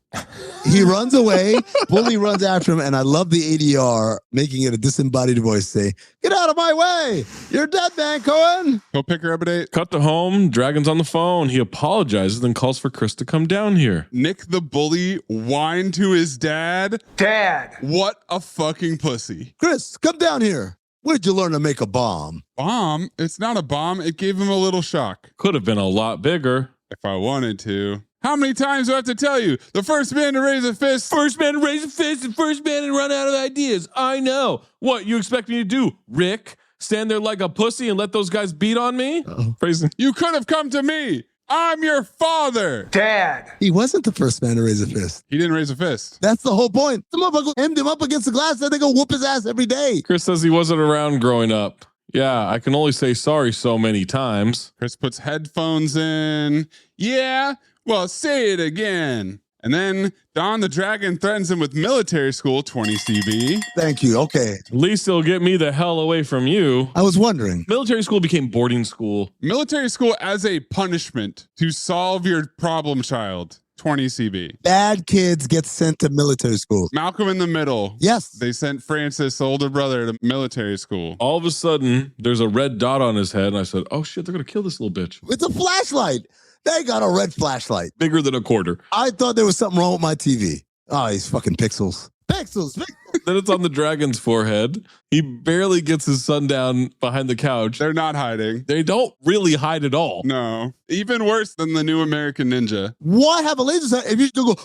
Speaker 11: He runs away. Bully runs after him. And I love the ADR making it a disembodied voice say, "Get out of my way. You're dead, man, Cohen."
Speaker 10: Go pick her up at 8.
Speaker 8: Cut to home. Dragon's on the phone. He apologizes, then calls for Chris to come down here.
Speaker 10: Nick the bully whined to his dad.
Speaker 13: Dad.
Speaker 10: What a fucking pussy.
Speaker 11: Chris, come down here. Where'd you learn to make a bomb?
Speaker 10: Bomb? It's not a bomb. It gave him a little shock.
Speaker 8: Could have been a lot bigger.
Speaker 10: If I wanted to. How many times do I have to tell you? The first man to raise a fist.
Speaker 8: First man to raise a fist and first man to run out of ideas. I know. What you expect me to do, Rick? Stand there like a pussy and let those guys beat on me? Phrasing.
Speaker 10: You could have come to me. I'm your father.
Speaker 13: Dad.
Speaker 11: He wasn't the first man to raise a fist.
Speaker 10: He didn't raise a fist.
Speaker 11: That's the whole point. The motherfucker hemmed him up against the glass, then they go whoop his ass every day.
Speaker 8: Chris says he wasn't around growing up. Yeah, I can only say sorry so many times.
Speaker 10: Chris puts headphones in. Yeah, well, say it again. And then Don the Dragon threatens him with military school, 20 CB.
Speaker 11: Thank you. Okay.
Speaker 8: At least he'll get me the hell away from you.
Speaker 11: I was wondering.
Speaker 8: Military school became boarding school.
Speaker 10: Military school as a punishment to solve your problem child, 20 CB.
Speaker 11: Bad kids get sent to military school.
Speaker 10: Malcolm in the Middle.
Speaker 11: Yes.
Speaker 10: They sent Francis, older brother, to military school.
Speaker 8: All of a sudden, there's a red dot on his head, and I said, oh shit, they're going to kill this little bitch.
Speaker 11: It's a flashlight. They got a red flashlight.
Speaker 8: Bigger than a quarter.
Speaker 11: I thought there was something wrong with my TV. Oh, these fucking pixels. Pixels.
Speaker 8: Then it's on the dragon's forehead. He barely gets his son down behind the couch.
Speaker 10: They're not hiding.
Speaker 8: They don't really hide at all.
Speaker 10: No. Even worse than the new American Ninja.
Speaker 11: Why have a laser sight if you still go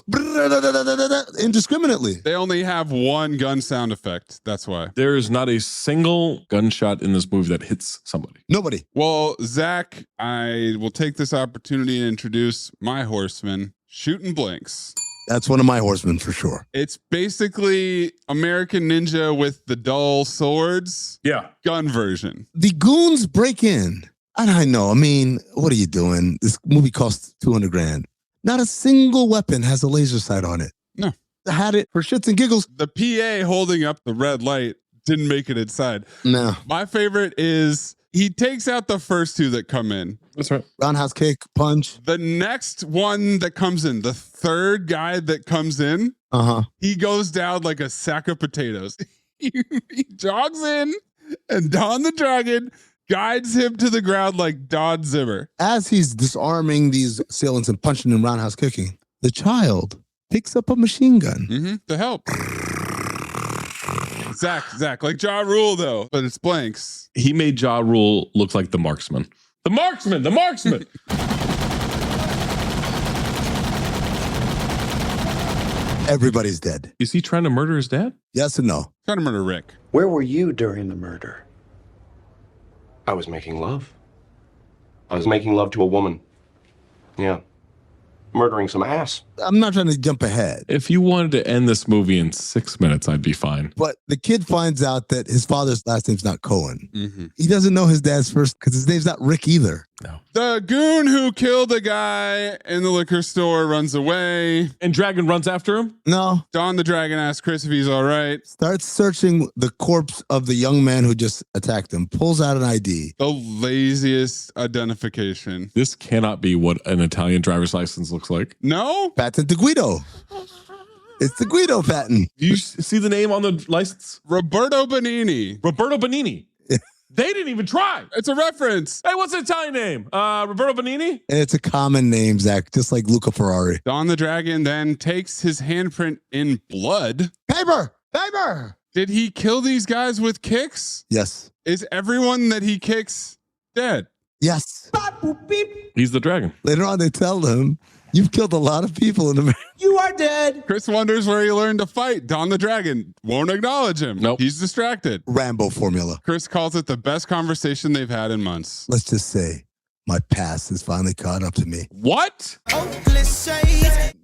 Speaker 11: indiscriminately?
Speaker 10: They only have one gun sound effect. That's why.
Speaker 8: There is not a single gunshot in this movie that hits somebody.
Speaker 11: Nobody.
Speaker 10: Well, Zach, I will take this opportunity to introduce my horseman, Shooting Blanks.
Speaker 11: That's one of my horsemen for sure.
Speaker 10: It's basically American Ninja with the dull swords.
Speaker 8: Yeah.
Speaker 10: Gun version.
Speaker 11: The goons break in. And I know, I mean, what are you doing? This movie costs $200,000. Not a single weapon has a laser sight on it.
Speaker 10: No.
Speaker 11: I had it for shits and giggles.
Speaker 10: The PA holding up the red light didn't make it inside.
Speaker 11: No.
Speaker 10: My favorite is he takes out the first two that come in.
Speaker 8: That's right.
Speaker 11: Roundhouse kick, punch.
Speaker 10: The next one that comes in, the third guy that comes in, he goes down like a sack of potatoes. he jogs in, and Don the Dragon guides him to the ground like Don Zimmer.
Speaker 11: As he's disarming these assailants and punching and roundhouse kicking, the child picks up a machine gun.
Speaker 10: To help. Zach, like Ja Rule though, but it's blanks.
Speaker 8: He made Ja Rule look like the marksman. The marksman!
Speaker 11: Everybody's dead.
Speaker 8: Is he trying to murder his dad?
Speaker 11: Yes and no.
Speaker 10: Trying to murder Rick.
Speaker 20: Where were you during the murder?
Speaker 21: I was making love. I was making love to a woman. Yeah. Murdering some ass.
Speaker 11: I'm not trying to jump ahead.
Speaker 8: If you wanted to end this movie in 6 minutes, I'd be fine.
Speaker 11: But the kid finds out that his father's last name's not Cohen. He doesn't know his dad's first because his name's not Rick either.
Speaker 8: No.
Speaker 10: The goon who killed the guy in the liquor store runs away.
Speaker 8: And Dragon runs after him?
Speaker 11: No.
Speaker 10: Don the Dragon asks Chris if he's all right.
Speaker 11: Starts searching the corpse of the young man who just attacked him. Pulls out an ID.
Speaker 10: The laziest identification.
Speaker 8: This cannot be what an Italian driver's license looks like.
Speaker 10: No?
Speaker 11: Patent de Guido. It's the Guido patent.
Speaker 8: Do you see the name on the license?
Speaker 10: Roberto Benigni.
Speaker 8: Roberto Benigni. They didn't even try.
Speaker 10: It's a reference.
Speaker 8: Hey, what's the Italian name? Roberto Benigni?
Speaker 11: And it's a common name, Zach, just like Luca Ferrari.
Speaker 10: Don the Dragon then takes his handprint in blood.
Speaker 11: Paper!
Speaker 10: Did he kill these guys with kicks?
Speaker 11: Yes.
Speaker 10: Is everyone that he kicks dead?
Speaker 11: Yes.
Speaker 8: He's the dragon.
Speaker 11: Later on, they tell him, you've killed a lot of people in America.
Speaker 12: You are dead.
Speaker 10: Chris wonders where he learned to fight. Don the Dragon won't acknowledge him.
Speaker 8: Nope.
Speaker 10: He's distracted.
Speaker 11: Rambo formula.
Speaker 10: Chris calls it the best conversation they've had in months.
Speaker 11: Let's just say my past has finally caught up to me.
Speaker 8: What?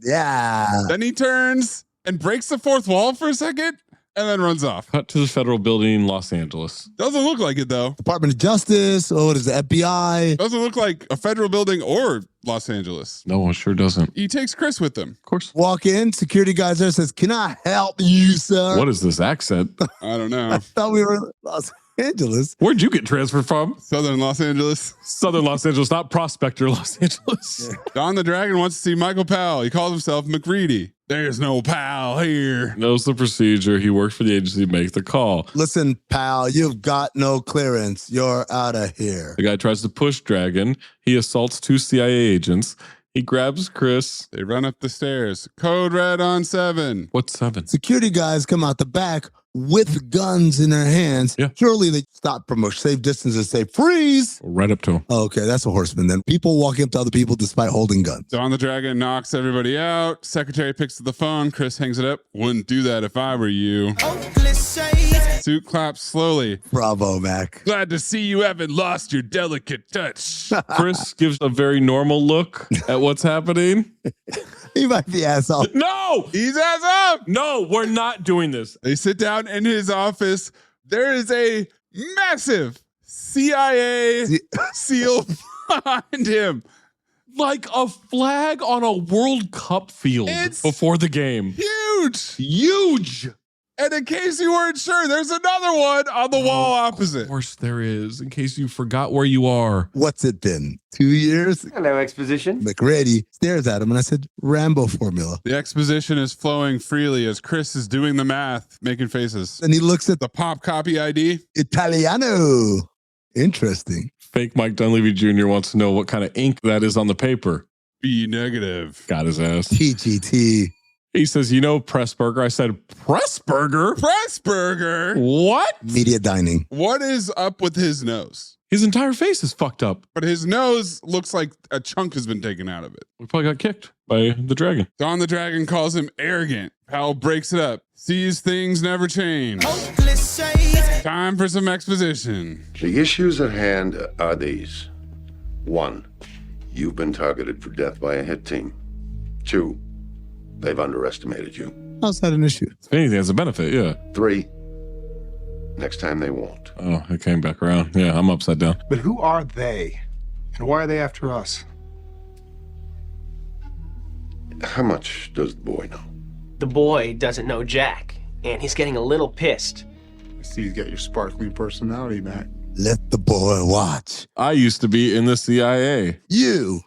Speaker 11: Yeah.
Speaker 10: Then he turns and breaks the fourth wall for a second and then runs off.
Speaker 8: Cut to the federal building in Los Angeles.
Speaker 10: Doesn't look like it though.
Speaker 11: Department of Justice. Oh, it is the FBI.
Speaker 10: Doesn't look like a federal building or Los Angeles.
Speaker 8: No, it sure doesn't.
Speaker 10: He takes Chris with him.
Speaker 8: Of course.
Speaker 11: Walk in. Security guys there says, can I help you, sir?
Speaker 8: What is this accent?
Speaker 10: I don't know.
Speaker 11: I thought we were in Los Angeles.
Speaker 8: Where'd you get transferred from?
Speaker 10: Southern Los Angeles.
Speaker 8: Southern Los Angeles, not Prospector, Los Angeles.
Speaker 10: Yeah. Don the Dragon wants to see Michael Powell. He calls himself McReady. There's no Powell here.
Speaker 8: Knows the procedure. He worked for the agency to make the call.
Speaker 11: Listen, pal, you've got no clearance. You're out of here.
Speaker 8: The guy tries to push Dragon. He assaults 2 CIA agents. He grabs Chris.
Speaker 10: They run up the stairs. Code red on 7.
Speaker 8: What's 7?
Speaker 11: Security guys come out the back with guns in their hands.
Speaker 8: Yeah.
Speaker 11: Surely they stop from a safe distance and say, freeze.
Speaker 8: Right up to him.
Speaker 11: Oh, okay, that's a horseman then. People walking up to other people despite holding guns.
Speaker 10: Don the Dragon knocks everybody out. Secretary picks up the phone. Chris hangs it up. Wouldn't do that if I were you. Suit claps slowly.
Speaker 11: Bravo, Mac.
Speaker 10: Glad to see you haven't lost your delicate touch.
Speaker 8: Chris gives a very normal look at what's happening.
Speaker 11: He might be asshole.
Speaker 8: No!
Speaker 10: He's ass up.
Speaker 8: No, we're not doing this.
Speaker 10: They sit down in his office. There is a massive CIA seal behind him.
Speaker 8: Like a flag on a World Cup field before the game.
Speaker 10: Huge. And in case you weren't sure, there's another one on the wall opposite.
Speaker 8: Of course there is, in case you forgot where you are.
Speaker 11: What's it been? 2 years?
Speaker 16: Hello, exposition.
Speaker 11: McReady stares at him and I said, Rambo formula.
Speaker 10: The exposition is flowing freely as Chris is doing the math, making faces.
Speaker 11: And he looks at
Speaker 10: the pop copy ID.
Speaker 11: Italiano. Interesting.
Speaker 8: Fake Mike Dunleavy Jr. wants to know what kind of ink that is on the paper.
Speaker 10: B negative.
Speaker 8: Got his ass.
Speaker 11: TGT.
Speaker 8: He says, you know, Pressburger. I said, Pressburger?
Speaker 10: Pressburger?
Speaker 8: What?
Speaker 11: Media dining.
Speaker 10: What is up with his nose?
Speaker 8: His entire face is fucked up.
Speaker 10: But his nose looks like a chunk has been taken out of it.
Speaker 8: We probably got kicked by the dragon.
Speaker 10: Don the Dragon calls him arrogant. Powell breaks it up. Sees things never change. Time for some exposition.
Speaker 22: The issues at hand are these. 1, you've been targeted for death by a hit team. 2, They've underestimated you.
Speaker 11: How's that an issue?
Speaker 8: If anything, it's a benefit, yeah.
Speaker 22: 3, next time they won't.
Speaker 8: Oh, it came back around. Yeah, I'm upside down.
Speaker 13: But who are they? And why are they after us?
Speaker 22: How much does the boy know?
Speaker 16: The boy doesn't know Jack, and he's getting a little pissed.
Speaker 1: I see he's got your sparkling personality back.
Speaker 11: Let the boy watch.
Speaker 8: I used to be in the CIA.
Speaker 11: You?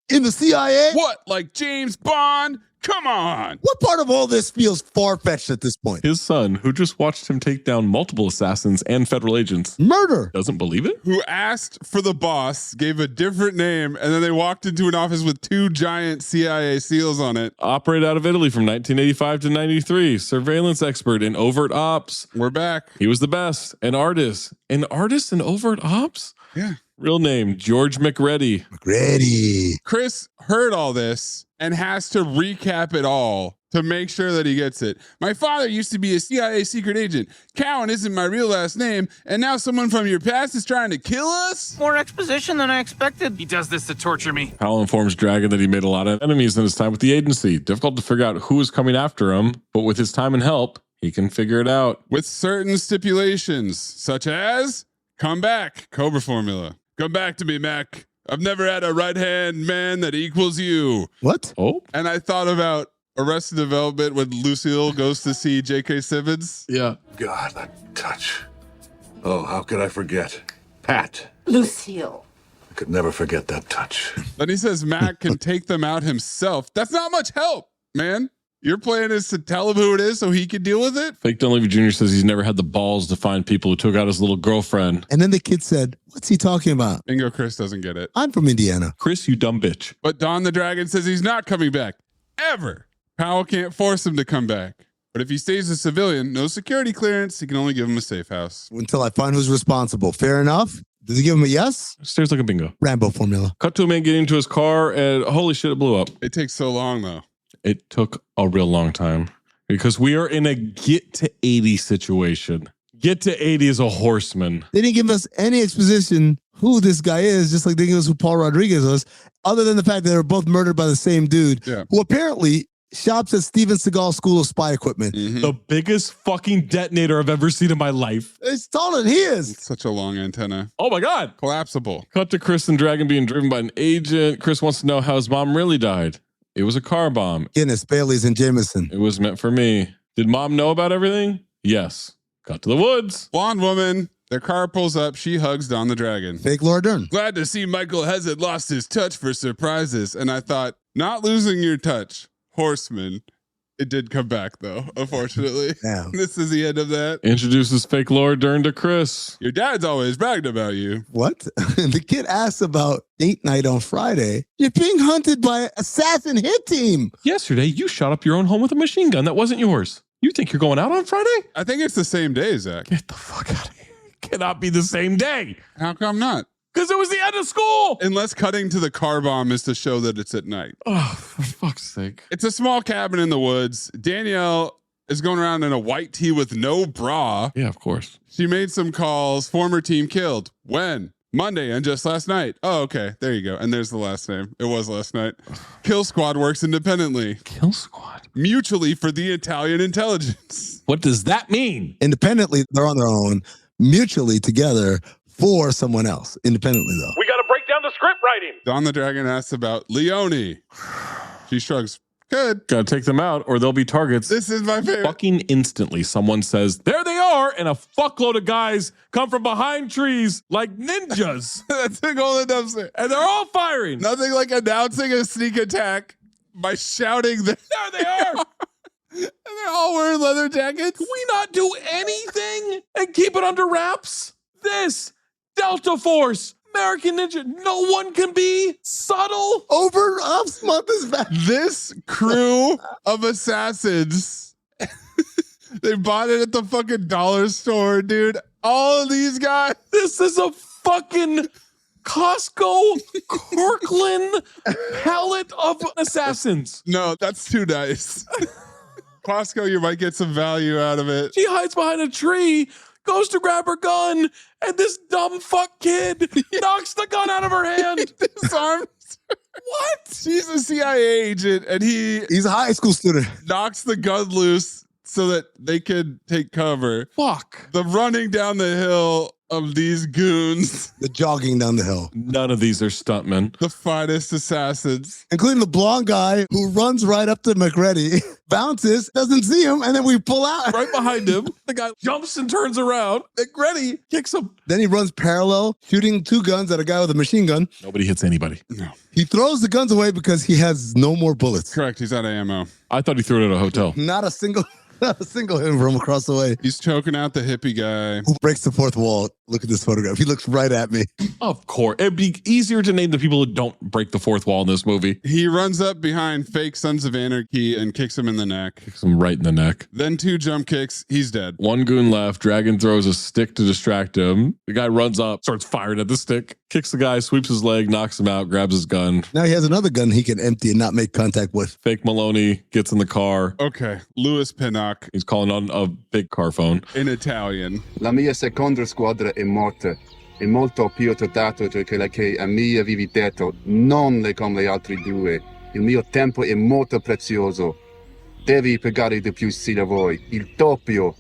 Speaker 11: In the CIA?
Speaker 10: What, like James Bond? Come on.
Speaker 11: What part of all this feels far-fetched at this point?
Speaker 8: His son, who just watched him take down multiple assassins and federal agents.
Speaker 11: Murder.
Speaker 8: Doesn't believe it?
Speaker 10: Who asked for the boss, gave a different name, and then they walked into an office with 2 giant CIA seals on it.
Speaker 8: Operated out of Italy from 1985 to 93. Surveillance expert in overt ops.
Speaker 10: We're back.
Speaker 8: He was the best. An artist. An artist in overt ops?
Speaker 10: Yeah.
Speaker 8: Real name, George McReady.
Speaker 11: McReady.
Speaker 10: Chris heard all this and has to recap it all to make sure that he gets it. My father used to be a CIA secret agent. Cowan isn't my real last name, and now someone from your past is trying to kill us?
Speaker 14: More exposition than I expected. He does this to torture me.
Speaker 8: Powell informs Dragon that he made a lot of enemies in his time with the agency. Difficult to figure out who is coming after him, but with his time and help, he can figure it out.
Speaker 10: With certain stipulations, such as, come back, Cobra formula. Come back to me, Mac. I've never had a right-hand man that equals you.
Speaker 11: What?
Speaker 8: Oh.
Speaker 10: And I thought about Arrested Development when Lucille goes to see J.K. Simmons.
Speaker 8: Yeah.
Speaker 22: God, that touch. Oh, how could I forget? Pat.
Speaker 15: Lucille.
Speaker 22: I could never forget that touch.
Speaker 10: Then he says Mac can take them out himself. That's not much help, man. Your plan is to tell him who it is so he can deal with it?
Speaker 8: Fake Dunleavy Jr. says he's never had the balls to find people who took out his little girlfriend.
Speaker 11: And then the kid said, what's he talking about?
Speaker 10: Bingo Chris doesn't get it.
Speaker 11: I'm from Indiana.
Speaker 8: Chris, you dumb bitch.
Speaker 10: But Don the Dragon says he's not coming back. Ever. Powell can't force him to come back. But if he stays a civilian, no security clearance, he can only give him a safe house.
Speaker 11: Until I find who's responsible. Fair enough? Does he give him a yes?
Speaker 8: Stares like a bingo.
Speaker 11: Rambo formula.
Speaker 8: Cut to a man getting into his car and holy shit, it blew up.
Speaker 10: It takes so long though.
Speaker 8: It took a real long time because we are in a get to 80 situation. Get to 80 is a horseman.
Speaker 11: They didn't give us any exposition who this guy is, just like they gave us who Paul Rodriguez was, other than the fact that they were both murdered by the same dude, who apparently shops at Steven Seagal School of Spy Equipment.
Speaker 8: The biggest fucking detonator I've ever seen in my life.
Speaker 11: It's taller than he is.
Speaker 10: It's such a long antenna.
Speaker 8: Oh my God.
Speaker 10: Collapsible.
Speaker 8: Cut to Chris and Dragon being driven by an agent. Chris wants to know how his mom really died. It was a car bomb.
Speaker 11: Guinness, Bailey's, and Jameson.
Speaker 8: It was meant for me. Did mom know about everything? Yes. Cut to the woods.
Speaker 10: Blonde woman. Their car pulls up. She hugs Don the Dragon.
Speaker 11: Fake Laura Dern.
Speaker 10: Glad to see Michael hasn't lost his touch for surprises. And I thought, not losing your touch, horseman. It did come back though, unfortunately.
Speaker 11: Damn.
Speaker 10: This is the end of that.
Speaker 8: Introduces fake Laura Dern to Chris.
Speaker 10: Your dad's always bragged about you.
Speaker 11: What? The kid asks about date night on Friday. You're being hunted by an assassin hit team.
Speaker 8: Yesterday, you shot up your own home with a machine gun that wasn't yours. You think you're going out on Friday?
Speaker 10: I think it's the same day, Zach.
Speaker 8: Get the fuck out of here. It cannot be the same day.
Speaker 10: How come not?
Speaker 8: Because it was the end of school.
Speaker 10: Unless cutting to the car bomb is to show that it's at night.
Speaker 8: Oh, for fuck's sake.
Speaker 10: It's a small cabin in the woods. Danielle is going around in a white tee with no bra.
Speaker 8: Yeah, of course.
Speaker 10: She made some calls. Former team killed. When? Monday and just last night. Oh, okay. There you go. And there's the last name. It was last night. Kill Squad works independently.
Speaker 8: Kill Squad?
Speaker 10: Mutually for the Italian intelligence.
Speaker 8: What does that mean?
Speaker 11: Independently, they're on their own. Mutually together for someone else. Independently, though.
Speaker 14: We gotta break down the script writing.
Speaker 10: Don the Dragon asks about Leone. She shrugs. Good.
Speaker 8: Gotta take them out or they'll be targets.
Speaker 10: This is my favorite.
Speaker 8: Fucking instantly, someone says, there they are, and a fuckload of guys come from behind trees like ninjas.
Speaker 10: That's the golden dumpster.
Speaker 8: And they're all firing.
Speaker 10: Nothing like announcing a sneak attack by shouting that.
Speaker 8: There they are.
Speaker 10: And they're all wearing leather jackets.
Speaker 8: Can we not do anything and keep it under wraps? This Delta Force, American Ninja, no one can be subtle.
Speaker 11: Over off month is back.
Speaker 10: This crew of assassins, they bought it at the fucking dollar store, dude. All of these guys.
Speaker 8: This is a fucking Costco Kirkland palette of assassins.
Speaker 10: No, that's too nice. Costco, you might get some value out of it.
Speaker 8: She hides behind a tree, goes to grab her gun, and this dumb fuck kid knocks the gun out of her hand.
Speaker 10: Disarms her. What? He's a CIA agent, and he's
Speaker 11: a high school student.
Speaker 10: Knocks the gun loose so that they can take cover.
Speaker 8: Fuck.
Speaker 10: The running down the hill of these goons.
Speaker 11: The jogging down the hill.
Speaker 8: None of these are stuntmen.
Speaker 10: The finest assassins.
Speaker 11: Including the blonde guy who runs right up to McReady, bounces, doesn't see him, and then we pull out.
Speaker 8: Right behind him, the guy jumps and turns around. McReady kicks him.
Speaker 11: Then he runs parallel, shooting 2 guns at a guy with a machine gun.
Speaker 8: Nobody hits anybody.
Speaker 10: No.
Speaker 11: He throws the guns away because he has no more bullets.
Speaker 10: Correct. He's out of ammo.
Speaker 8: I thought he threw it at a hotel.
Speaker 11: Not a single hit from across the way.
Speaker 10: He's choking out the hippie guy.
Speaker 11: Who breaks the fourth wall? Look at this photograph. He looks right at me.
Speaker 8: Of course. It'd be easier to name the people who don't break the fourth wall in this movie.
Speaker 10: He runs up behind fake Sons of Anarchy and kicks him in the neck.
Speaker 8: Kicks him right in the neck.
Speaker 10: Then 2 jump kicks. He's dead.
Speaker 8: 1 goon left. Dragon throws a stick to distract him. The guy runs up, starts firing at the stick, kicks the guy, sweeps his leg, knocks him out, grabs his gun.
Speaker 11: Now he has another gun he can empty and not make contact with.
Speaker 8: Fake Maloney gets in the car.
Speaker 10: Okay. Louis Pinnock.
Speaker 8: He's calling on a big car phone.
Speaker 10: In Italian.
Speaker 22: La mia seconda squadra è morta. È molto più trattato che a mia viviteto, non le come le altre 2. Il mio tempo è molto prezioso. Devi pagare di più se la vuoi. Il doppio.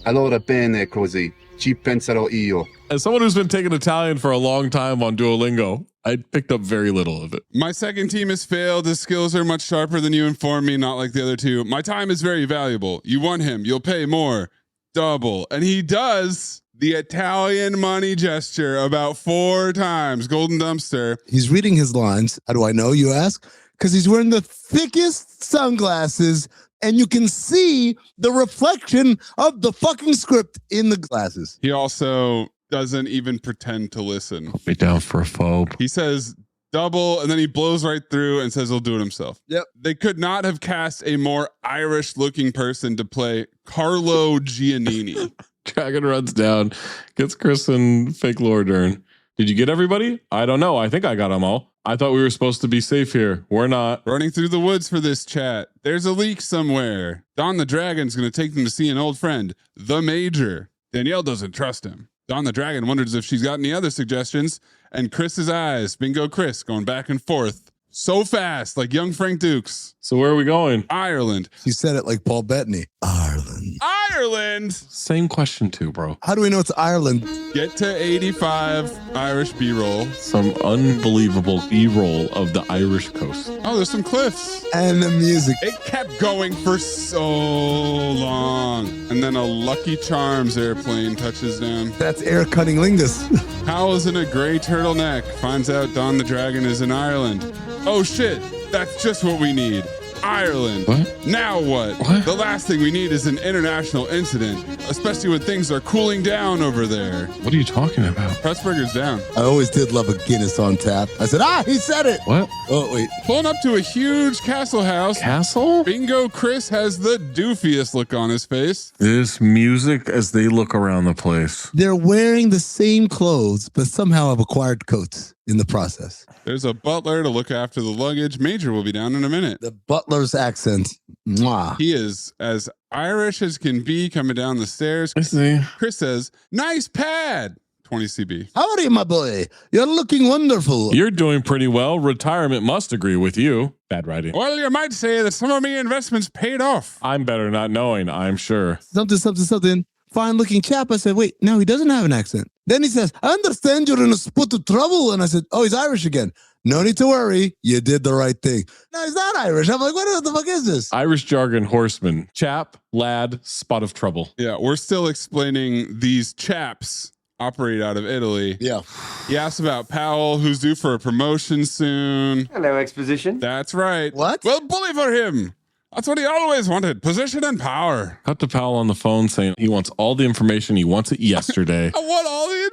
Speaker 22: Allora bene così. Ci penserò io.
Speaker 8: As someone who's been taking Italian for a long time on Duolingo, I picked up very little of it.
Speaker 10: My second team has failed. His skills are much sharper than you informed me, not like the other 2. My time is very valuable. You want him. You'll pay more. Double. And he does the Italian money gesture about 4 times. Golden dumpster.
Speaker 11: He's reading his lines. How do I know, you ask? Because he's wearing the thickest sunglasses, and you can see the reflection of the fucking script in the glasses.
Speaker 10: He also doesn't even pretend to listen.
Speaker 8: Put me down for a phobe.
Speaker 10: He says double, and then he blows right through and says he'll do it himself.
Speaker 11: Yep.
Speaker 10: They could not have cast a more Irish-looking person to play Carlo Giannini.
Speaker 8: Dragon runs down, gets Chris and fake Laura Dern. Did you get everybody? I don't know. I think I got them all. I thought we were supposed to be safe here. We're not.
Speaker 10: Running through the woods for this chat. There's a leak somewhere. Don the Dragon's going to take them to see an old friend, the Major. Danielle doesn't trust him. Don the Dragon wonders if she's got any other suggestions. And Chris's eyes, bingo Chris, going back and forth. So fast, like young Frank Dukes.
Speaker 8: So where are we going?
Speaker 10: Ireland.
Speaker 11: He said it like Paul Bettany. Ireland.
Speaker 10: Ireland?
Speaker 8: Same question too, bro.
Speaker 11: How do we know it's Ireland?
Speaker 10: Get to 85 Irish B-roll.
Speaker 8: Some unbelievable B-roll of the Irish coast.
Speaker 10: Oh, there's some cliffs.
Speaker 11: And the music.
Speaker 10: It kept going for so long. And then a Lucky Charms airplane touches down.
Speaker 11: That's Air Cunnilingus.
Speaker 10: Howl's in a gray turtleneck. Finds out Don the Dragon is in Ireland. Oh shit, that's just what we need. Ireland.
Speaker 8: What?
Speaker 10: Now what? The last thing we need is an international incident, especially when things are cooling down over there.
Speaker 8: What are you talking about?
Speaker 10: Pressburger's down.
Speaker 11: I always did love a Guinness on tap. I said, he said it.
Speaker 8: What?
Speaker 11: Oh, wait.
Speaker 10: Pulling up to a huge castle house.
Speaker 8: Castle?
Speaker 10: Bingo Chris has the doofiest look on his face.
Speaker 8: This music as they look around the place.
Speaker 11: They're wearing the same clothes, but somehow have acquired coats in the process.
Speaker 10: There's a butler to look after the luggage. Major will be down in a minute.
Speaker 11: The butler's accent. Mwah.
Speaker 10: He is as Irish as can be coming down the stairs.
Speaker 8: I see.
Speaker 10: Chris says, nice pad. 20 CB.
Speaker 11: How are you, my boy? You're looking wonderful.
Speaker 8: You're doing pretty well. Retirement must agree with you. Bad writing.
Speaker 10: Well, you might say that some of my investments paid off.
Speaker 8: I'm better not knowing, I'm sure.
Speaker 11: Something. Fine looking chap. I said, wait, no, he doesn't have an accent. Then he says, I understand you're in a spot of trouble. And I said, oh, he's Irish again. No need to worry. You did the right thing. No, he's not Irish. I'm like, what the fuck is this?
Speaker 8: Irish jargon horseman. Chap, lad, spot of trouble.
Speaker 10: Yeah, we're still explaining these chaps operate out of Italy.
Speaker 11: Yeah.
Speaker 10: He asks about Powell, who's due for a promotion soon.
Speaker 17: Hello, exposition.
Speaker 10: That's right.
Speaker 11: What?
Speaker 10: Well, bully for him. That's what he always wanted. Position and power.
Speaker 8: Cut to Powell on the phone saying he wants all the information. He wants it yesterday.
Speaker 10: I want all the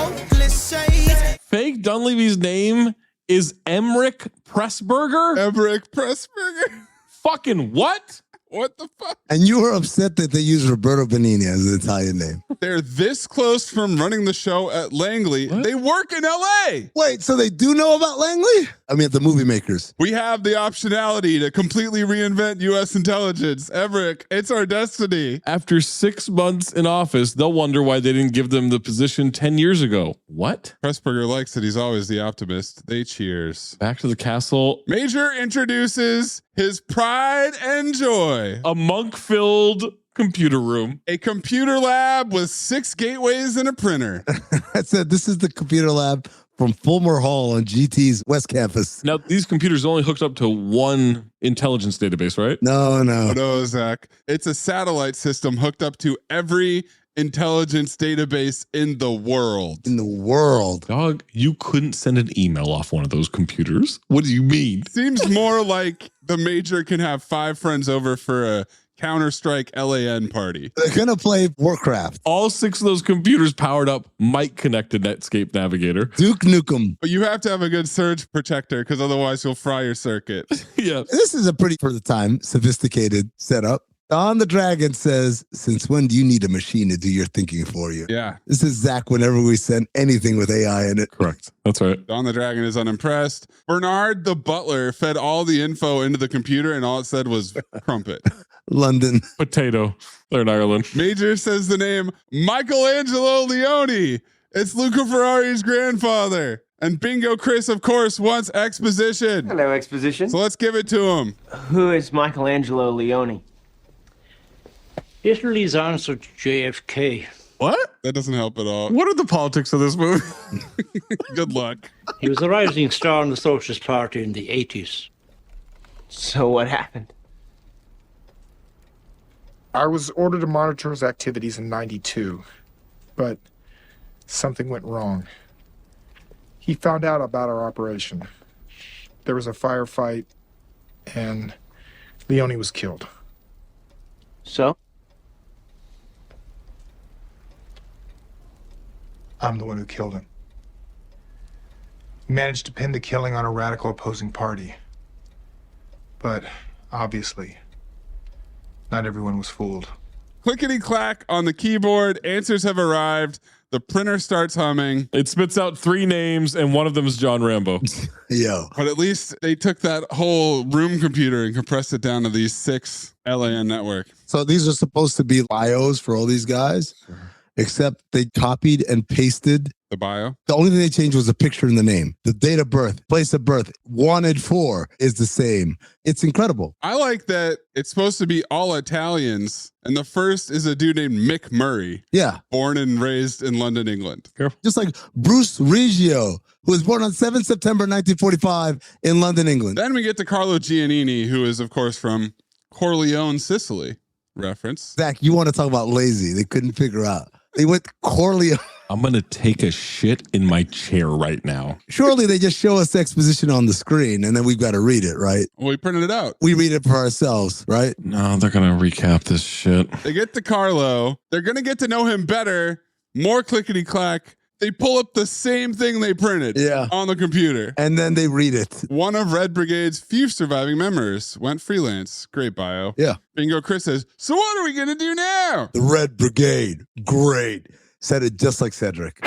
Speaker 10: information.
Speaker 8: Fake Dunleavy's name is Emmerich Pressburger?
Speaker 10: Emmerich Pressburger?
Speaker 8: Fucking what?
Speaker 10: What the fuck?
Speaker 11: And you were upset that they used Roberto Benigni as an Italian name.
Speaker 10: They're this close from running the show at Langley.
Speaker 8: What?
Speaker 10: They work in LA.
Speaker 11: Wait, so they do know about Langley? I mean, at the movie makers.
Speaker 10: We have the optionality to completely reinvent U.S. intelligence. Everett, it's our destiny.
Speaker 8: After 6 months in office, they'll wonder why they didn't give them the position 10 years ago. What?
Speaker 10: Pressburger likes it. He's always the optimist. They cheers.
Speaker 8: Back to the castle.
Speaker 10: Major introduces his pride and joy.
Speaker 8: A monk-filled computer room.
Speaker 10: A computer lab with 6 gateways and a printer.
Speaker 11: I said, this is the computer lab from Fulmer Hall on GT's West Campus.
Speaker 8: Now, these computers only hooked up to one intelligence database, right?
Speaker 10: No, Zach. It's a satellite system hooked up to every intelligence database in the world.
Speaker 8: Dog, you couldn't send an email off one of those computers. What do you mean?
Speaker 10: Seems more like the Major can have 5 friends over for a Counter-Strike LAN party.
Speaker 11: They're going to play Warcraft.
Speaker 8: All 6 of those computers powered up might connect to Netscape Navigator.
Speaker 11: Duke Nukem.
Speaker 10: But you have to have a good surge protector because otherwise you'll fry your circuit.
Speaker 8: Yeah.
Speaker 11: This is a pretty, for the time, sophisticated setup. Don the Dragon says, since when do you need a machine to do your thinking for you?
Speaker 10: Yeah.
Speaker 11: This is Zach whenever we send anything with AI in it.
Speaker 8: Correct. That's right.
Speaker 10: Don the Dragon is unimpressed. Bernard the Butler fed all the info into the computer and all it said was crumpet.
Speaker 11: London.
Speaker 8: Potato. They're in Ireland.
Speaker 10: Major says the name Michelangelo Leone. It's Luca Ferrari's grandfather. And Bingo Chris, of course, wants exposition.
Speaker 17: Hello, exposition.
Speaker 10: So let's give it to him.
Speaker 17: Who is Michelangelo Leone?
Speaker 2: Italy's answer to JFK.
Speaker 10: What? That doesn't help at all.
Speaker 8: What are the politics of this movie?
Speaker 10: Good luck.
Speaker 2: He was a rising star in the Socialist Party in the 80s.
Speaker 17: So what happened?
Speaker 13: I was ordered to monitor his activities in '92, but something went wrong. He found out about our operation. There was a firefight, and Leone was killed.
Speaker 17: So?
Speaker 13: I'm the one who killed him. Managed to pin the killing on a radical opposing party. But, obviously, not everyone was fooled.
Speaker 10: Clickety-clack on the keyboard. Answers have arrived. The printer starts humming.
Speaker 8: It spits out 3 names, and one of them is John Rambo.
Speaker 11: Yo.
Speaker 10: But at least they took that whole room computer and compressed it down to these 6 LAN network.
Speaker 11: So these are supposed to be bios for all these guys, except they copied and pasted
Speaker 10: the bio.
Speaker 11: The only thing they changed was a picture in the name. The date of birth, place of birth, wanted for is the same. It's incredible.
Speaker 10: I like that it's supposed to be all Italians, and the first is a dude named Mick Murray.
Speaker 11: Yeah.
Speaker 10: Born and raised in London, England.
Speaker 11: Just like Bruce Reggio, who was born on 7 September 1945 in London, England.
Speaker 10: Then we get to Carlo Giannini, who is, of course, from Corleone, Sicily. Reference.
Speaker 11: Zach, you want to talk about lazy. They couldn't figure out. They went Corleone.
Speaker 8: I'm going to take a shit in my chair right now.
Speaker 11: Surely they just show us the exposition on the screen and then we've got to read it, right?
Speaker 10: Well, we printed it out.
Speaker 11: We read it for ourselves, right?
Speaker 8: No, they're going to recap this shit.
Speaker 10: They get to Carlo. They're going to get to know him better. More clickety-clack. They pull up the same thing they printed on the computer.
Speaker 11: And then they read it.
Speaker 10: One of Red Brigade's few surviving members went freelance. Great bio.
Speaker 11: Yeah.
Speaker 10: Bingo Chris says, so what are we going to do now?
Speaker 11: The Red Brigade. Great. Said it just like Cedric.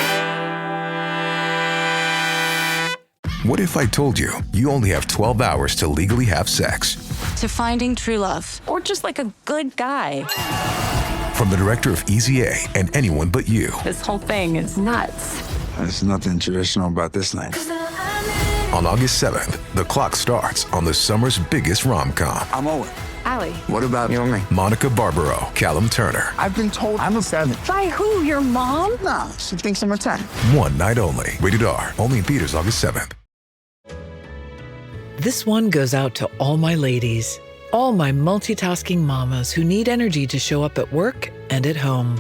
Speaker 3: What if I told you you only have 12 hours to legally have sex?
Speaker 18: To finding true love. Or just like a good guy.
Speaker 3: From the director of Easy A and Anyone But You.
Speaker 18: This whole thing is nuts.
Speaker 20: There's nothing traditional about this night.
Speaker 3: On August 7th, the clock starts on the summer's biggest rom-com.
Speaker 20: I'm Owen.
Speaker 18: Allie.
Speaker 20: What about you and me?
Speaker 3: Monica Barbaro, Callum Turner.
Speaker 20: I've been told I'm a 7.
Speaker 18: By who? Your mom?
Speaker 20: No, she thinks I'm a 10.
Speaker 3: One night only. Rated R. Only in theaters August 7th.
Speaker 4: This one goes out to all my ladies, all my multitasking mamas who need energy to show up at work and at home,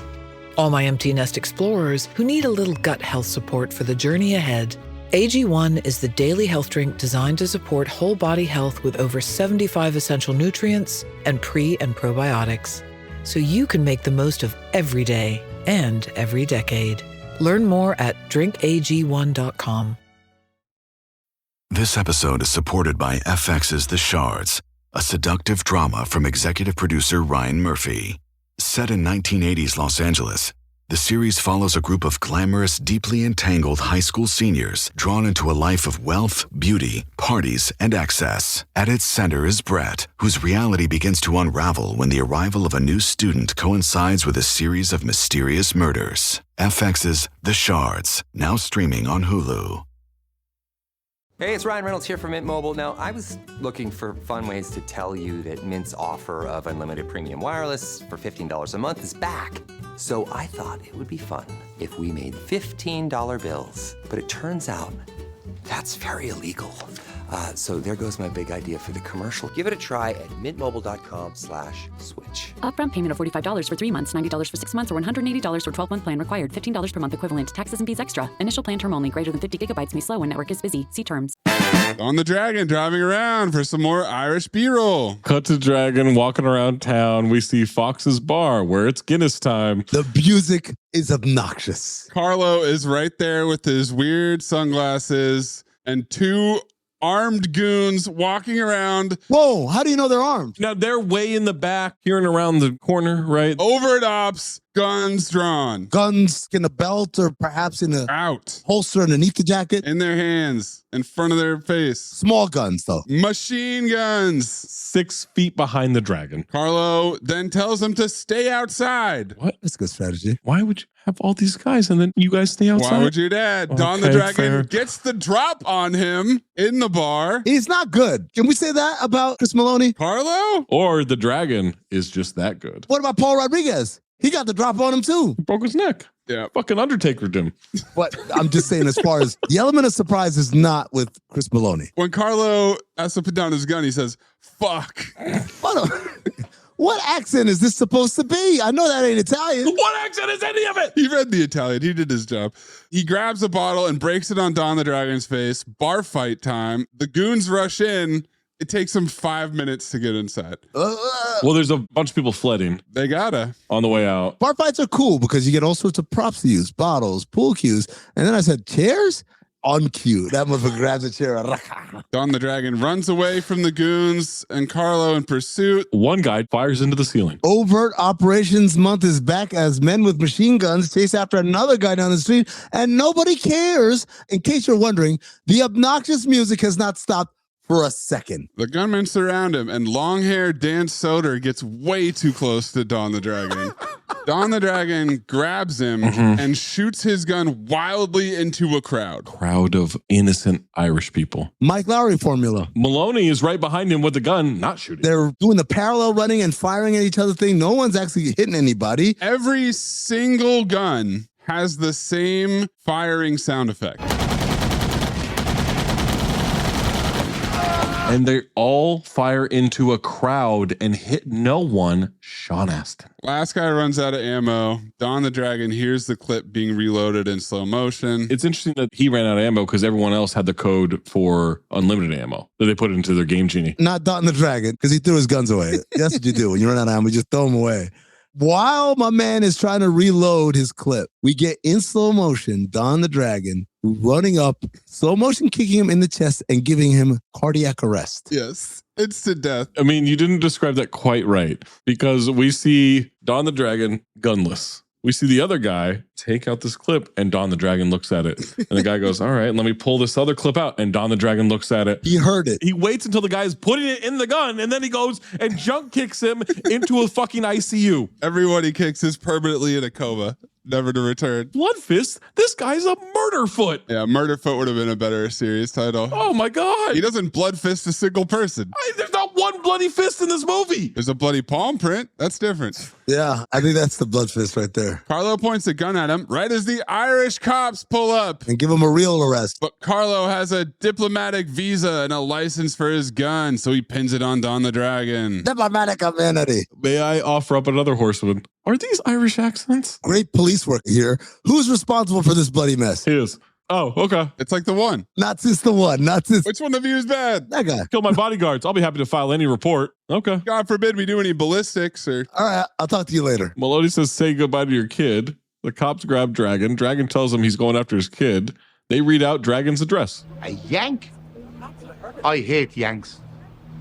Speaker 4: all my empty nest explorers who need a little gut health support for the journey ahead. AG1 is the daily health drink designed to support whole body health with over 75 essential nutrients and pre- and probiotics, so you can make the most of every day and every decade. Learn more at drinkag1.com.
Speaker 23: This episode is supported by FX's The Shards, a seductive drama from executive producer Ryan Murphy. Set in 1980s Los Angeles, The series follows a group of glamorous, deeply entangled high school seniors drawn into a life of wealth, beauty, parties, and excess. At its center is Brett, whose reality begins to unravel when the arrival of a new student coincides with a series of mysterious murders. FX's The Shards, now streaming on Hulu.
Speaker 5: Hey, it's Ryan Reynolds here from Mint Mobile. Now, I was looking for fun ways to tell you that Mint's offer of unlimited premium wireless for $15 a month is back. So I thought it would be fun if we made $15 bills. But it turns out that's very illegal. So there goes my big idea for the commercial. Give it a try at mintmobile.com/switch.
Speaker 6: Upfront payment of $45 for 3 months, $90 for 6 months, or $180 for 12-month plan required. $15 per month equivalent. Taxes and fees extra. Initial plan term only. Greater than 50 gigabytes may slow when network is busy. See terms.
Speaker 10: On the Dragon driving around for some more Irish B-roll.
Speaker 8: Cut to Dragon walking around town. We see Fox's bar where it's Guinness time.
Speaker 11: The music is obnoxious.
Speaker 10: Carlo is right there with his weird sunglasses and two armed goons walking around.
Speaker 11: Whoa, how do you know they're armed?
Speaker 8: Now they're way in the back, peering around the corner, right?
Speaker 10: Overt ops, guns drawn.
Speaker 11: Guns in a belt or perhaps in a holster underneath the jacket.
Speaker 10: In their hands, in front of their face.
Speaker 11: Small guns, though.
Speaker 10: Machine guns.
Speaker 8: 6 feet behind the dragon.
Speaker 10: Carlo then tells them to stay outside.
Speaker 8: What?
Speaker 11: That's a good strategy.
Speaker 8: Why would you have all these guys and then you guys stay outside?
Speaker 10: Why would your dad? Don the Dragon gets the drop on him in the bar.
Speaker 11: He's not good. Can we say that about Chris Maloney?
Speaker 10: Carlo?
Speaker 8: Or the dragon is just that good.
Speaker 11: What about Paul Rodriguez? He got the drop on him too.
Speaker 8: He broke his neck.
Speaker 10: Yeah.
Speaker 8: Fucking Undertaker'd him.
Speaker 11: But I'm just saying, as far as the element of surprise is not with Chris Maloney.
Speaker 10: When Carlo has to put down his gun, he says, fuck.
Speaker 11: What accent is this supposed to be? I know that ain't Italian.
Speaker 8: What accent is any of it?
Speaker 10: He read the Italian. He did his job. He grabs a bottle and breaks it on Don the Dragon's face. Bar fight time. The goons rush in. It takes them 5 minutes to get inside.
Speaker 8: Well, there's a bunch of people flooding.
Speaker 10: They gotta.
Speaker 8: On the way out.
Speaker 11: Bar fights are cool because you get all sorts of props to use. Bottles, pool cues. And then I said, chairs? On cue. That motherfucker grabs a chair.
Speaker 10: Don the Dragon runs away from the goons and Carlo in pursuit.
Speaker 8: One guy fires into the ceiling.
Speaker 11: Overt Operations Month is back as men with machine guns chase after another guy down the street, and nobody cares. In case you're wondering, the obnoxious music has not stopped for a second.
Speaker 10: The gunmen surround him, and long-haired Dan Soder gets way too close to Don the Dragon. Don the Dragon grabs him and shoots his gun wildly into a crowd.
Speaker 8: Crowd of innocent Irish people.
Speaker 11: Mike Lowry formula.
Speaker 8: Maloney is right behind him with the gun, not shooting.
Speaker 11: They're doing the parallel running and firing at each other thing. No one's actually hitting anybody.
Speaker 10: Every single gun has the same firing sound effect.
Speaker 8: And they all fire into a crowd and hit no one, Sean Astin.
Speaker 10: Last guy runs out of ammo. Don the Dragon hears the clip being reloaded in slow motion.
Speaker 8: It's interesting that he ran out of ammo because everyone else had the code for unlimited ammo that they put into their Game Genie.
Speaker 11: Not Don the Dragon, because he threw his guns away. That's what you do. When you run out of ammo, you just throw them away. While my man is trying to reload his clip, we get in slow motion Don the Dragon running up, slow motion kicking him in the chest and giving him cardiac arrest.
Speaker 10: Yes, instant death.
Speaker 8: I mean, you didn't describe that quite right because we see Don the Dragon gunless. We see the other guy take out this clip and Don the Dragon looks at it. And the guy goes, all right, let me pull this other clip out. And Don the Dragon looks at it.
Speaker 11: He heard it.
Speaker 8: He waits until the guy is putting it in the gun. And then he goes and jump kicks him into a fucking ICU.
Speaker 10: Everyone he kicks is permanently in a coma, never to return.
Speaker 8: Bloodfist, this guy's a murderfoot.
Speaker 10: Yeah, Murderfoot would have been a better series title.
Speaker 8: Oh my God.
Speaker 10: He doesn't bloodfist a single person.
Speaker 8: There's not one bloody fist in this movie.
Speaker 10: There's a bloody palm print. That's different.
Speaker 11: Yeah, I think that's the blood fist right there.
Speaker 10: Carlo points a gun at him right as the Irish cops pull up.
Speaker 11: And give him a real arrest.
Speaker 10: But Carlo has a diplomatic visa and a license for his gun, so he pins it on Don the Dragon.
Speaker 11: Diplomatic immunity.
Speaker 8: May I offer up another horseman? Are these Irish accents?
Speaker 11: Great police work here. Who's responsible for this bloody mess?
Speaker 8: He is. Oh, okay.
Speaker 10: It's like the one.
Speaker 11: Not since the one. Not since.
Speaker 10: Which one of you is bad?
Speaker 11: That guy.
Speaker 8: Kill my bodyguards. I'll be happy to file any report. Okay.
Speaker 10: God forbid we do any ballistics or.
Speaker 11: All right. I'll talk to you later.
Speaker 8: Maloney says, say goodbye to your kid. The cops grab Dragon. Dragon tells him he's going after his kid. They read out Dragon's address.
Speaker 7: A Yank? I hate Yanks.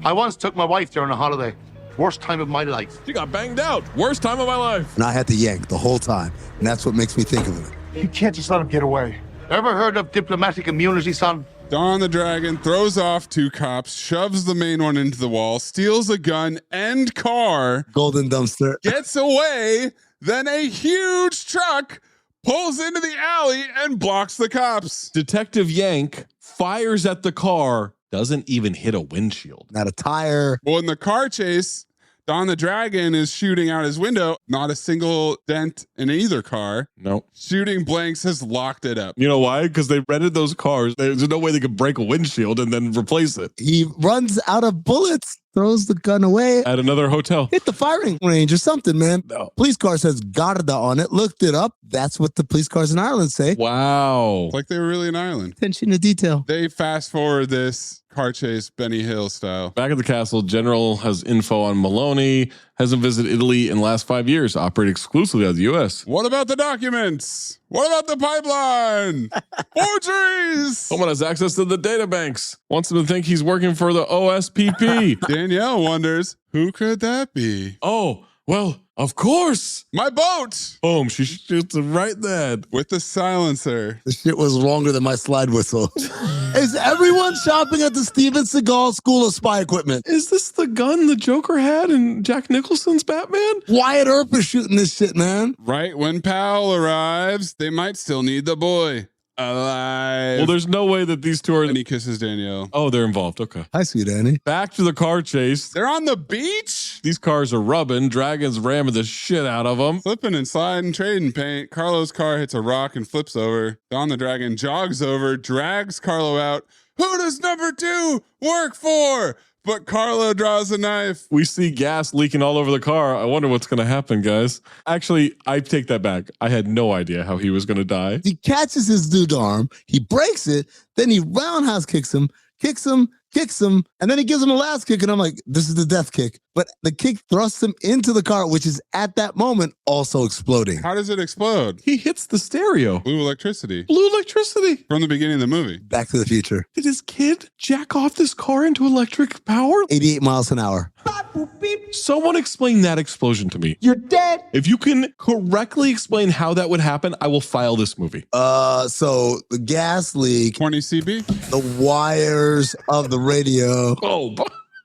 Speaker 7: I once took my wife during a holiday. Worst time of my life.
Speaker 8: She got banged out. Worst time of my life.
Speaker 11: And I had to yank the whole time. And that's what makes me think of it.
Speaker 7: You can't just let him get away. Ever heard of diplomatic immunity, son?
Speaker 10: Don the Dragon throws off 2 cops, shoves the main one into the wall, steals a gun and car.
Speaker 11: Golden dumpster.
Speaker 10: Gets away. Then a huge truck pulls into the alley and blocks the cops.
Speaker 8: Detective Yank fires at the car, doesn't even hit a windshield.
Speaker 11: Not a tire.
Speaker 10: Well, in the car chase, Don the Dragon is shooting out his window. Not a single dent in either car.
Speaker 8: Nope.
Speaker 10: Shooting blanks has locked it up.
Speaker 8: You know why? Because they rented those cars. There's no way they could break a windshield and then replace it.
Speaker 11: He runs out of bullets, throws the gun away.
Speaker 8: At another hotel.
Speaker 11: Hit the firing range or something, man.
Speaker 8: No.
Speaker 11: Police car says Garda on it. Looked it up. That's what the police cars in Ireland say.
Speaker 8: Wow.
Speaker 10: Like they were really in Ireland.
Speaker 11: Attention to detail.
Speaker 10: They fast forward this car chase Benny Hill style.
Speaker 8: Back at the castle, General has info on Maloney. Hasn't visited Italy in the last 5 years. Operate exclusively out of the U.S.
Speaker 10: What about the documents? What about the pipeline? Forgeries!
Speaker 8: Someone has access to the data banks. Wants him to think he's working for the OSPP.
Speaker 10: Danielle wonders, who could that be?
Speaker 8: Oh, well, of course.
Speaker 10: My boat!
Speaker 8: Boom, she shoots him right then.
Speaker 10: With the silencer.
Speaker 11: The shit was longer than my slide whistle. Is everyone shopping at the Steven Seagal School of Spy Equipment?
Speaker 8: Is this the gun the Joker had in Jack Nicholson's Batman?
Speaker 11: Wyatt Earp is shooting this shit, man.
Speaker 10: Right when Powell arrives, they might still need the boy alive.
Speaker 8: Well, there's no way that these two are...
Speaker 10: And he kisses Danielle.
Speaker 8: Oh, they're involved. Okay.
Speaker 11: Hi, sweet Annie.
Speaker 8: Back to the car chase.
Speaker 10: They're on the beach?
Speaker 8: These cars are rubbing. Dragon's ramming the shit out of them.
Speaker 10: Flipping and sliding, trading paint. Carlo's car hits a rock and flips over. Don the Dragon jogs over, drags Carlo out. Who does number 2 work for? But Carlo draws a knife.
Speaker 8: We see gas leaking all over the car. I wonder what's going to happen, guys. Actually, I take that back. I had no idea how he was going to die.
Speaker 11: He catches his dude arm, he breaks it, then he roundhouse kicks him, and then he gives him a last kick, and I'm like, this is the death kick. But the kick thrusts him into the car, which is at that moment also exploding.
Speaker 10: How does it explode?
Speaker 8: He hits the stereo.
Speaker 10: Blue electricity.
Speaker 8: Blue electricity.
Speaker 10: From the beginning of the movie.
Speaker 11: Back to the Future.
Speaker 8: Did his kid jack off this car into electric power?
Speaker 11: 88 miles an hour.
Speaker 8: Someone explain that explosion to me.
Speaker 12: You're dead.
Speaker 8: If you can correctly explain how that would happen, I will file this movie.
Speaker 11: So the gas leak.
Speaker 10: 20 CB?
Speaker 11: The wires of the radio.
Speaker 8: Oh,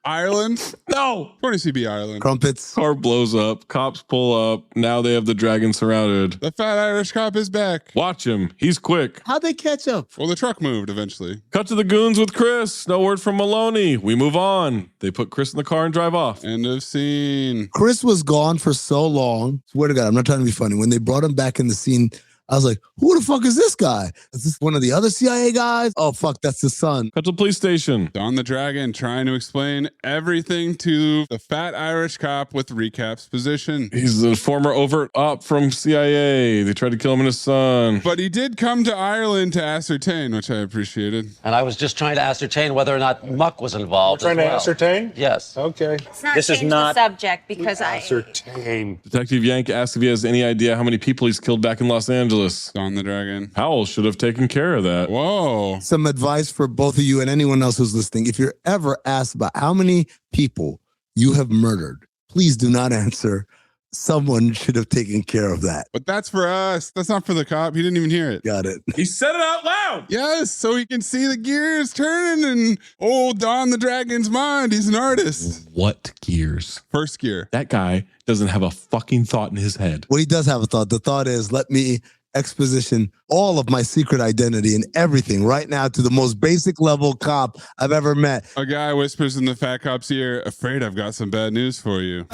Speaker 10: Ireland?
Speaker 8: No.
Speaker 10: 20 CB Ireland.
Speaker 11: Crumpets.
Speaker 8: Car blows up. Cops pull up. Now they have the dragon surrounded.
Speaker 10: The fat Irish cop is back.
Speaker 8: Watch him. He's quick.
Speaker 11: How'd they catch up?
Speaker 10: Well, the truck moved eventually.
Speaker 8: Cut to the goons with Chris. No word from Maloney. We move on. They put Chris in the car and drive off.
Speaker 10: End of scene.
Speaker 11: Chris was gone for so long. Swear to God, I'm not trying to be funny. When they brought him back in the scene, I was like, who the fuck is this guy? Is this one of the other CIA guys? Oh, fuck, that's his son.
Speaker 8: Cut to the police station.
Speaker 10: Don the Dragon trying to explain everything to the fat Irish cop with Recap's position.
Speaker 8: He's a former overt op from CIA. They tried to kill him and his son.
Speaker 10: But he did come to Ireland to ascertain, which I appreciated.
Speaker 9: And I was just trying to ascertain whether or not Muck was involved.
Speaker 13: Trying to ascertain?
Speaker 9: Yes.
Speaker 13: Okay.
Speaker 19: Let's not change the subject because
Speaker 13: ascertain.
Speaker 8: Detective Yank asks if he has any idea how many people he's killed back in Los Angeles.
Speaker 10: Don the Dragon.
Speaker 8: Powell should have taken care of that.
Speaker 10: Whoa.
Speaker 11: Some advice for both of you and anyone else who's listening. If you're ever asked about how many people you have murdered, please do not answer. Someone should have taken care of that.
Speaker 10: But that's for us. That's not for the cop. He didn't even hear it.
Speaker 11: Got it.
Speaker 8: He said it out loud.
Speaker 10: Yes, so he can see the gears turning in old Don the Dragon's mind. He's an artist.
Speaker 8: What gears?
Speaker 10: First gear.
Speaker 8: That guy doesn't have a fucking thought in his head.
Speaker 11: Well, he does have a thought. The thought is, let me exposition all of my secret identity and everything right now to the most basic level cop I've ever met.
Speaker 10: A guy whispers in the fat cop's ear, afraid I've got some bad news for you.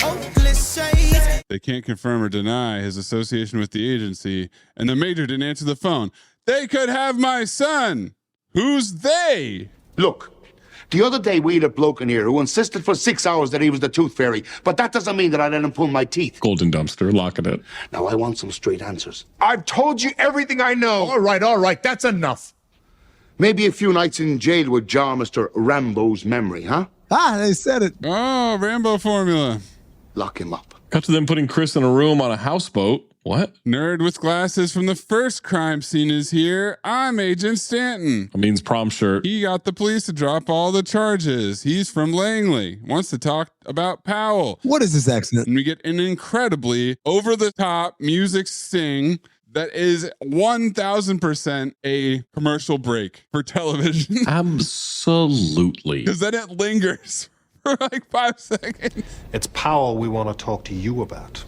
Speaker 10: They can't confirm or deny his association with the agency, and the major didn't answer the phone. They could have my son. Who's they?
Speaker 7: Look, the other day we had a bloke in here who insisted for 6 hours that he was the tooth fairy, but that doesn't mean that I let him pull my teeth.
Speaker 8: Golden dumpster, locking it.
Speaker 7: Now I want some straight answers.
Speaker 13: I've told you everything I know. All right, that's enough.
Speaker 7: Maybe a few nights in jail would jar Mr. Rambo's memory, huh?
Speaker 11: Ah, they said it.
Speaker 10: Oh, Rambo formula.
Speaker 7: Lock him up.
Speaker 8: Cut to them putting Chris in a room on a houseboat. What?
Speaker 10: Nerd with glasses from the first crime scene is here. I'm Agent Stanton.
Speaker 8: Amin's prom shirt.
Speaker 10: He got the police to drop all the charges. He's from Langley. Wants to talk about Powell.
Speaker 11: What is this accent?
Speaker 10: And we get an incredibly over-the-top music sting that is 1,000% a commercial break for television.
Speaker 8: Absolutely.
Speaker 10: Because then it lingers for like 5 seconds.
Speaker 1: It's Powell we want to talk to you about.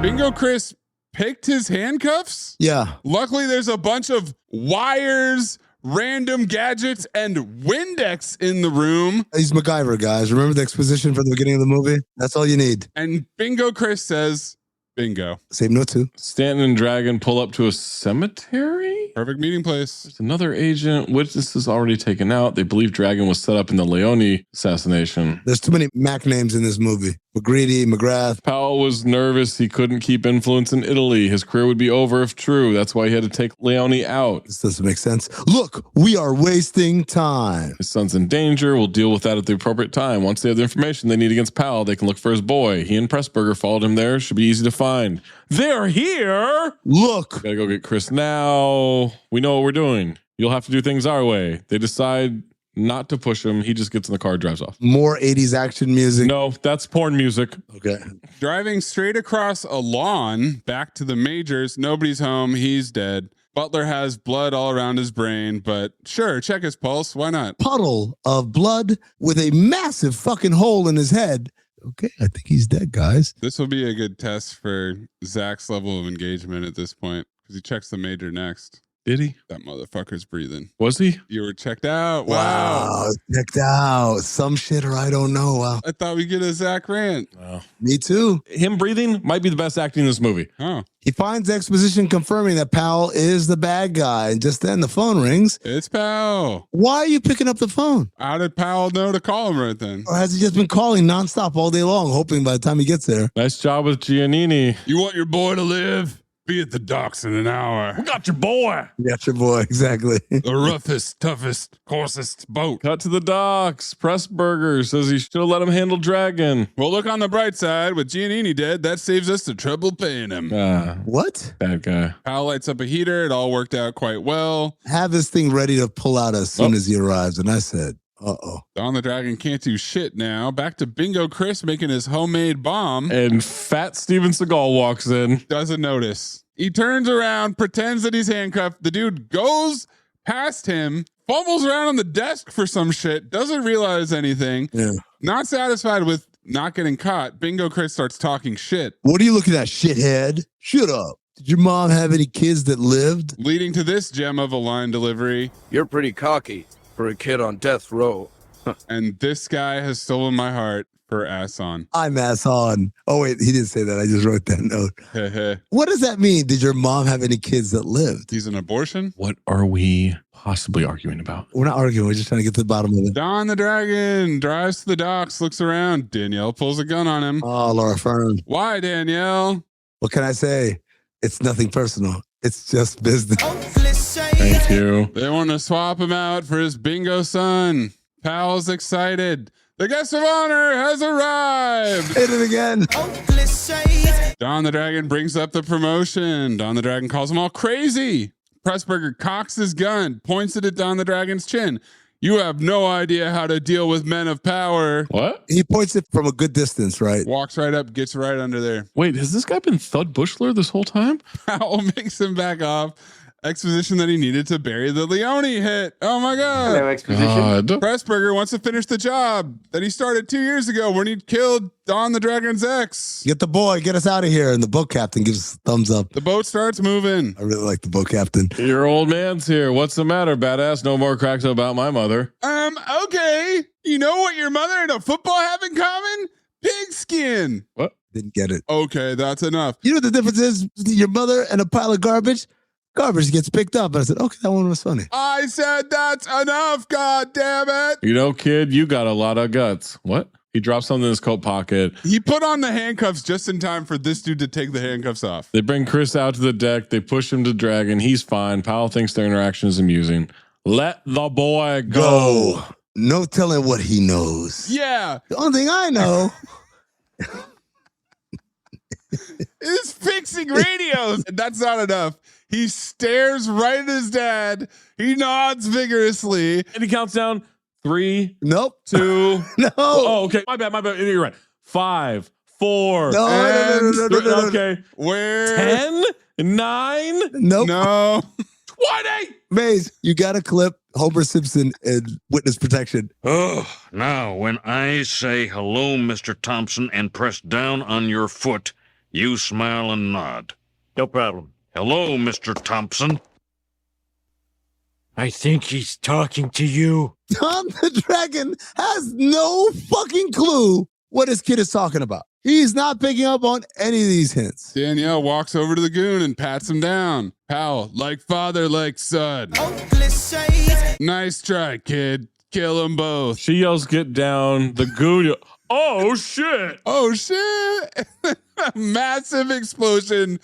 Speaker 10: Bingo Chris picked his handcuffs?
Speaker 11: Yeah.
Speaker 10: Luckily, there's a bunch of wires, random gadgets, and Windex in the room.
Speaker 11: He's MacGyver, guys. Remember the exposition from the beginning of the movie? That's all you need.
Speaker 10: And Bingo Chris says, bingo.
Speaker 11: Same note too.
Speaker 8: Stanton and Dragon pull up to a cemetery?
Speaker 10: Perfect meeting place.
Speaker 8: There's another agent. Witnesses already taken out. They believe Dragon was set up in the Leone assassination.
Speaker 11: There's too many Mac names in this movie. McGreedy, McGrath.
Speaker 8: Powell was nervous. He couldn't keep influence in Italy. His career would be over if true. That's why he had to take Leone out.
Speaker 11: This doesn't make sense. Look, we are wasting time.
Speaker 8: His son's in danger. We'll deal with that at the appropriate time. Once they have the information they need against Powell, they can look for his boy. He and Pressburger followed him there. Should be easy to find. They're here.
Speaker 11: Look.
Speaker 8: Gotta go get Chris now. We know what we're doing. You'll have to do things our way. They decide not to push him. He just gets in the car, drives off.
Speaker 11: More 80s action music.
Speaker 8: No, that's porn music.
Speaker 11: Okay.
Speaker 10: Driving straight across a lawn back to the majors. Nobody's home. He's dead. Butler has blood all around his brain, but sure, check his pulse. Why not?
Speaker 11: Puddle of blood with a massive fucking hole in his head. Okay, I think he's dead, guys.
Speaker 10: This will be a good test for Zach's level of engagement at this point because he checks the major next.
Speaker 8: Did he?
Speaker 10: That motherfucker's breathing.
Speaker 8: Was he?
Speaker 10: You were checked out. Wow.
Speaker 11: Checked out. Some shit or I don't know. Wow.
Speaker 10: I thought we'd get a Zach rant.
Speaker 8: Wow.
Speaker 11: Me too.
Speaker 8: Him breathing might be the best acting in this movie.
Speaker 10: Oh.
Speaker 11: He finds exposition confirming that Powell is the bad guy. And just then the phone rings.
Speaker 10: It's Powell.
Speaker 11: Why are you picking up the phone?
Speaker 10: How did Powell know to call him right then?
Speaker 11: Or has he just been calling nonstop all day long, hoping by the time he gets there?
Speaker 8: Nice job with Giannini.
Speaker 10: You want your boy to live? Be at the docks in an hour.
Speaker 8: We got your boy.
Speaker 11: Got your boy, exactly.
Speaker 10: The roughest, toughest, coarsest boat.
Speaker 8: Cut to the docks. Pressburger says he should have let him handle Dragon.
Speaker 10: Well, look on the bright side. With Giannini dead, that saves us the trouble paying him.
Speaker 11: What?
Speaker 8: Bad guy.
Speaker 10: Powell lights up a heater. It all worked out quite well.
Speaker 11: Have this thing ready to pull out as soon as he arrives. And I said, uh-oh.
Speaker 10: Don the Dragon can't do shit now. Back to Bingo Chris making his homemade bomb.
Speaker 8: And fat Steven Seagal walks in.
Speaker 10: Doesn't notice. He turns around, pretends that he's handcuffed. The dude goes past him, fumbles around on the desk for some shit, doesn't realize anything.
Speaker 11: Yeah.
Speaker 10: Not satisfied with not getting caught, Bingo Chris starts talking shit.
Speaker 11: What are you looking at, shithead? Shut up. Did your mom have any kids that lived?
Speaker 10: Leading to this gem of a line delivery.
Speaker 16: You're pretty cocky for a kid on death row.
Speaker 10: And this guy has stolen my heart for ass on.
Speaker 11: I'm ass on. Oh, wait, he didn't say that. I just wrote that note. What does that mean? Did your mom have any kids that lived?
Speaker 10: He's an abortion?
Speaker 8: What are we possibly arguing about?
Speaker 11: We're not arguing. We're just trying to get to the bottom of it.
Speaker 10: Don the Dragon drives to the docks, looks around. Danielle pulls a gun on him.
Speaker 11: Oh, Laura Fern.
Speaker 10: Why, Danielle?
Speaker 11: What can I say? It's nothing personal. It's just business.
Speaker 8: Thank you.
Speaker 10: They want to swap him out for his bingo son. Powell's excited. The guest of honor has arrived.
Speaker 11: Hit it again.
Speaker 10: Don the Dragon brings up the promotion. Don the Dragon calls them all crazy. Pressburger cocks his gun, points it at Don the Dragon's chin. You have no idea how to deal with men of power.
Speaker 8: What?
Speaker 11: He points it from a good distance, right?
Speaker 10: Walks right up, gets right under there.
Speaker 8: Wait, has this guy been Thud Bushler this whole time?
Speaker 10: Powell makes him back off. Exposition that he needed to bury the Leone hit. Oh my God.
Speaker 17: Hello, exposition.
Speaker 10: Pressburger wants to finish the job that he started 2 years ago when he killed Don the Dragon's ex.
Speaker 11: Get the boy, get us out of here. And the boat captain gives a thumbs up.
Speaker 10: The boat starts moving.
Speaker 11: I really like the boat captain.
Speaker 8: Your old man's here. What's the matter, badass? No more cracks about my mother.
Speaker 10: Okay. You know what your mother and a football have in common? Pigskin.
Speaker 8: What?
Speaker 11: Didn't get it.
Speaker 10: Okay, that's enough.
Speaker 11: You know what the difference is? Your mother and a pile of garbage? Garbage gets picked up. And I said, okay, that one was funny.
Speaker 10: I said that's enough, God damn it.
Speaker 8: You know, kid, you got a lot of guts. What? He dropped something in his coat pocket.
Speaker 10: He put on the handcuffs just in time for this dude to take the handcuffs off.
Speaker 8: They bring Chris out to the deck. They push him to Dragon. He's fine. Powell thinks their interaction is amusing. Let the boy go.
Speaker 11: No telling what he knows.
Speaker 10: Yeah.
Speaker 11: The only thing I know
Speaker 10: is fixing radios. And that's not enough. He stares right at his dad. He nods vigorously.
Speaker 8: And he counts down 3,
Speaker 11: Nope.
Speaker 8: 2.
Speaker 11: No.
Speaker 8: Oh, okay. My bad. You're right. 5, 4.
Speaker 11: No.
Speaker 8: Okay.
Speaker 10: Where?
Speaker 8: 10, 9.
Speaker 11: Nope.
Speaker 10: No.
Speaker 8: 20.
Speaker 11: Maze, you got to clip Homer Simpson in witness protection.
Speaker 14: Oh, now when I say hello, Mr. Thompson, and press down on your foot, you smile and nod.
Speaker 2: No problem.
Speaker 14: Hello, Mr. Thompson.
Speaker 2: I think he's talking to you.
Speaker 11: Tom the Dragon has no fucking clue what his kid is talking about. He's not picking up on any of these hints.
Speaker 10: Danielle walks over to the goon and pats him down. Pal, like father, like son. Nice try, kid. Kill them both.
Speaker 8: She yells, get down. The goon, oh, shit.
Speaker 10: Oh, shit. Massive explosion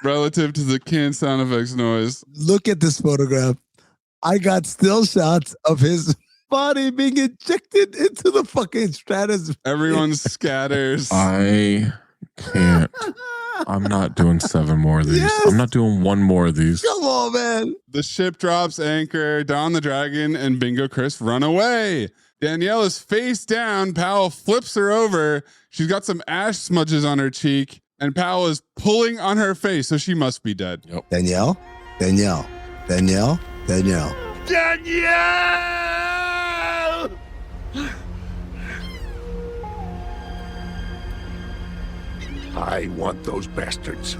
Speaker 10: relative to the canned sound effects noise.
Speaker 11: Look at this photograph. I got still shots of his body being injected into the fucking stratosphere.
Speaker 10: Everyone scatters.
Speaker 8: I can't. I'm not doing 7 more of these.
Speaker 11: Yes.
Speaker 8: I'm not doing 1 more of these.
Speaker 11: Come on, man.
Speaker 10: The ship drops anchor. Don the Dragon and Bingo Chris run away. Danielle is face down. Powell flips her over. She's got some ash smudges on her cheek, and Powell is pulling on her face, so she must be dead.
Speaker 8: Yep.
Speaker 11: Danielle.
Speaker 7: I want those bastards.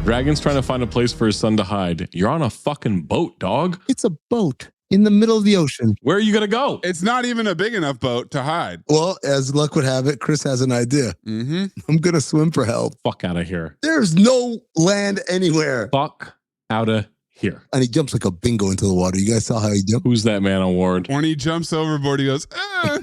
Speaker 8: Dragon's trying to find a place for his son to hide. You're on a fucking boat, dog.
Speaker 11: It's a boat in the middle of the ocean.
Speaker 8: Where are you going to go?
Speaker 10: It's not even a big enough boat to hide.
Speaker 11: Well, as luck would have it, Chris has an idea.
Speaker 10: Mm-hmm.
Speaker 11: I'm going to swim for help.
Speaker 8: Fuck out of here.
Speaker 11: There's no land anywhere.
Speaker 8: Fuck out of here.
Speaker 11: And he jumps like a bingo into the water. You guys saw how he jumped?
Speaker 8: Who's that man on ward?
Speaker 10: When he jumps overboard, he goes, ah.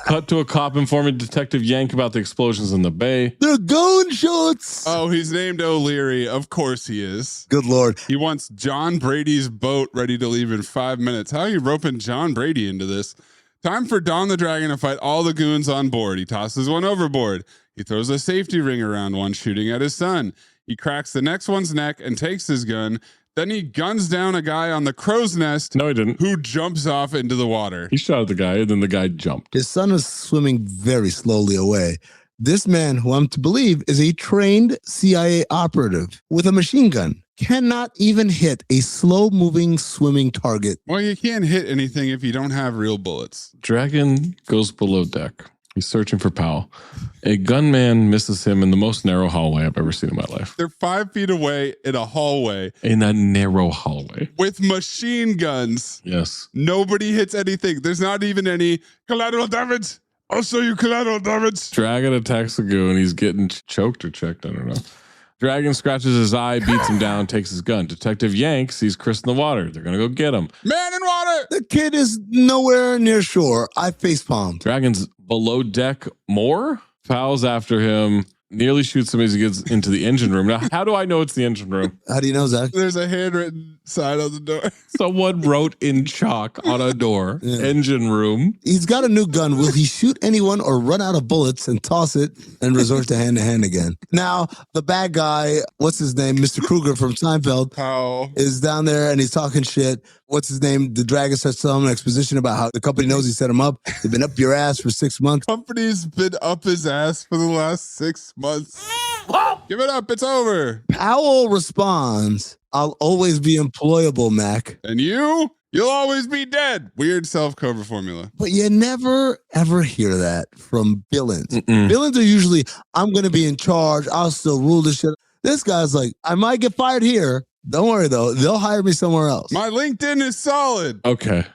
Speaker 8: Cut to a cop informing Detective Yank about the explosions in the bay.
Speaker 11: They're gunshots.
Speaker 10: Oh, he's named O'Leary. Of course he is.
Speaker 11: Good Lord.
Speaker 10: He wants John Brady's boat ready to leave in 5 minutes. How are you roping John Brady into this? Time for Don the Dragon to fight all the goons on board. He tosses one overboard. He throws a safety ring around one, shooting at his son. He cracks the next one's neck and takes his gun. Then he guns down a guy on the crow's nest.
Speaker 8: No, he didn't.
Speaker 10: Who jumps off into the water.
Speaker 8: He shot at the guy, and then the guy jumped.
Speaker 11: His son is swimming very slowly away. This man, who I'm to believe is a trained CIA operative with a machine gun, cannot even hit a slow-moving swimming target.
Speaker 10: Well, you can't hit anything if you don't have real bullets.
Speaker 8: Dragon goes below deck. He's searching for Powell. A gunman misses him in the most narrow hallway I've ever seen in my life.
Speaker 10: They're 5 feet away in a hallway.
Speaker 8: In a narrow hallway.
Speaker 10: With machine guns.
Speaker 8: Yes.
Speaker 10: Nobody hits anything. There's not even any collateral damage. I'll show you collateral damage.
Speaker 8: Dragon attacks the goon. He's getting choked or checked. I don't know. Dragon scratches his eye, beats him down, takes his gun. Detective Yank sees Chris in the water. They're going to go get him.
Speaker 10: Man in water.
Speaker 11: The kid is nowhere near shore. I facepalmed.
Speaker 8: Dragon's below deck more. Powell's after him. Nearly shoots him as he gets into the engine room. Now, how do I know it's the engine room?
Speaker 11: How do you know, Zach?
Speaker 10: There's a handwritten sign on the door.
Speaker 8: Someone wrote in chalk on a door, engine room.
Speaker 11: He's got a new gun. Will he shoot anyone or run out of bullets and toss it and resort to hand again? Now, the bad guy, what's his name? Mr. Kruger from Seinfeld is down there and he's talking shit. What's his name? The Dragon starts telling him an exposition about how the company knows he set him up. They've been up your ass for 6 months.
Speaker 10: Company's been up his ass for the last 6 months. Give it up. It's over.
Speaker 11: Powell responds, I'll always be employable, Mac.
Speaker 10: And you'll always be dead. Weird self-cover formula.
Speaker 11: But you never, ever hear that from villains. Villains are usually, I'm going to be in charge. I'll still rule this shit. This guy's like, I might get fired here. Don't worry, though. They'll hire me somewhere else.
Speaker 10: My LinkedIn is solid.
Speaker 8: Okay.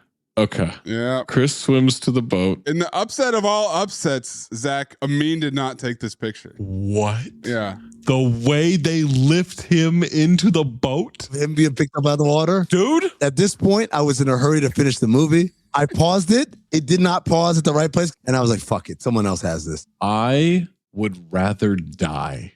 Speaker 10: Yeah.
Speaker 8: Chris swims to the boat.
Speaker 10: In the upset of all upsets, Zach, Amin did not take this picture.
Speaker 8: What?
Speaker 10: Yeah.
Speaker 8: The way they lift him into the boat?
Speaker 11: Him being picked up out of the water?
Speaker 8: Dude?
Speaker 11: At this point, I was in a hurry to finish the movie. I paused it. It did not pause at the right place. And I was like, fuck it. Someone else has this.
Speaker 8: I would rather die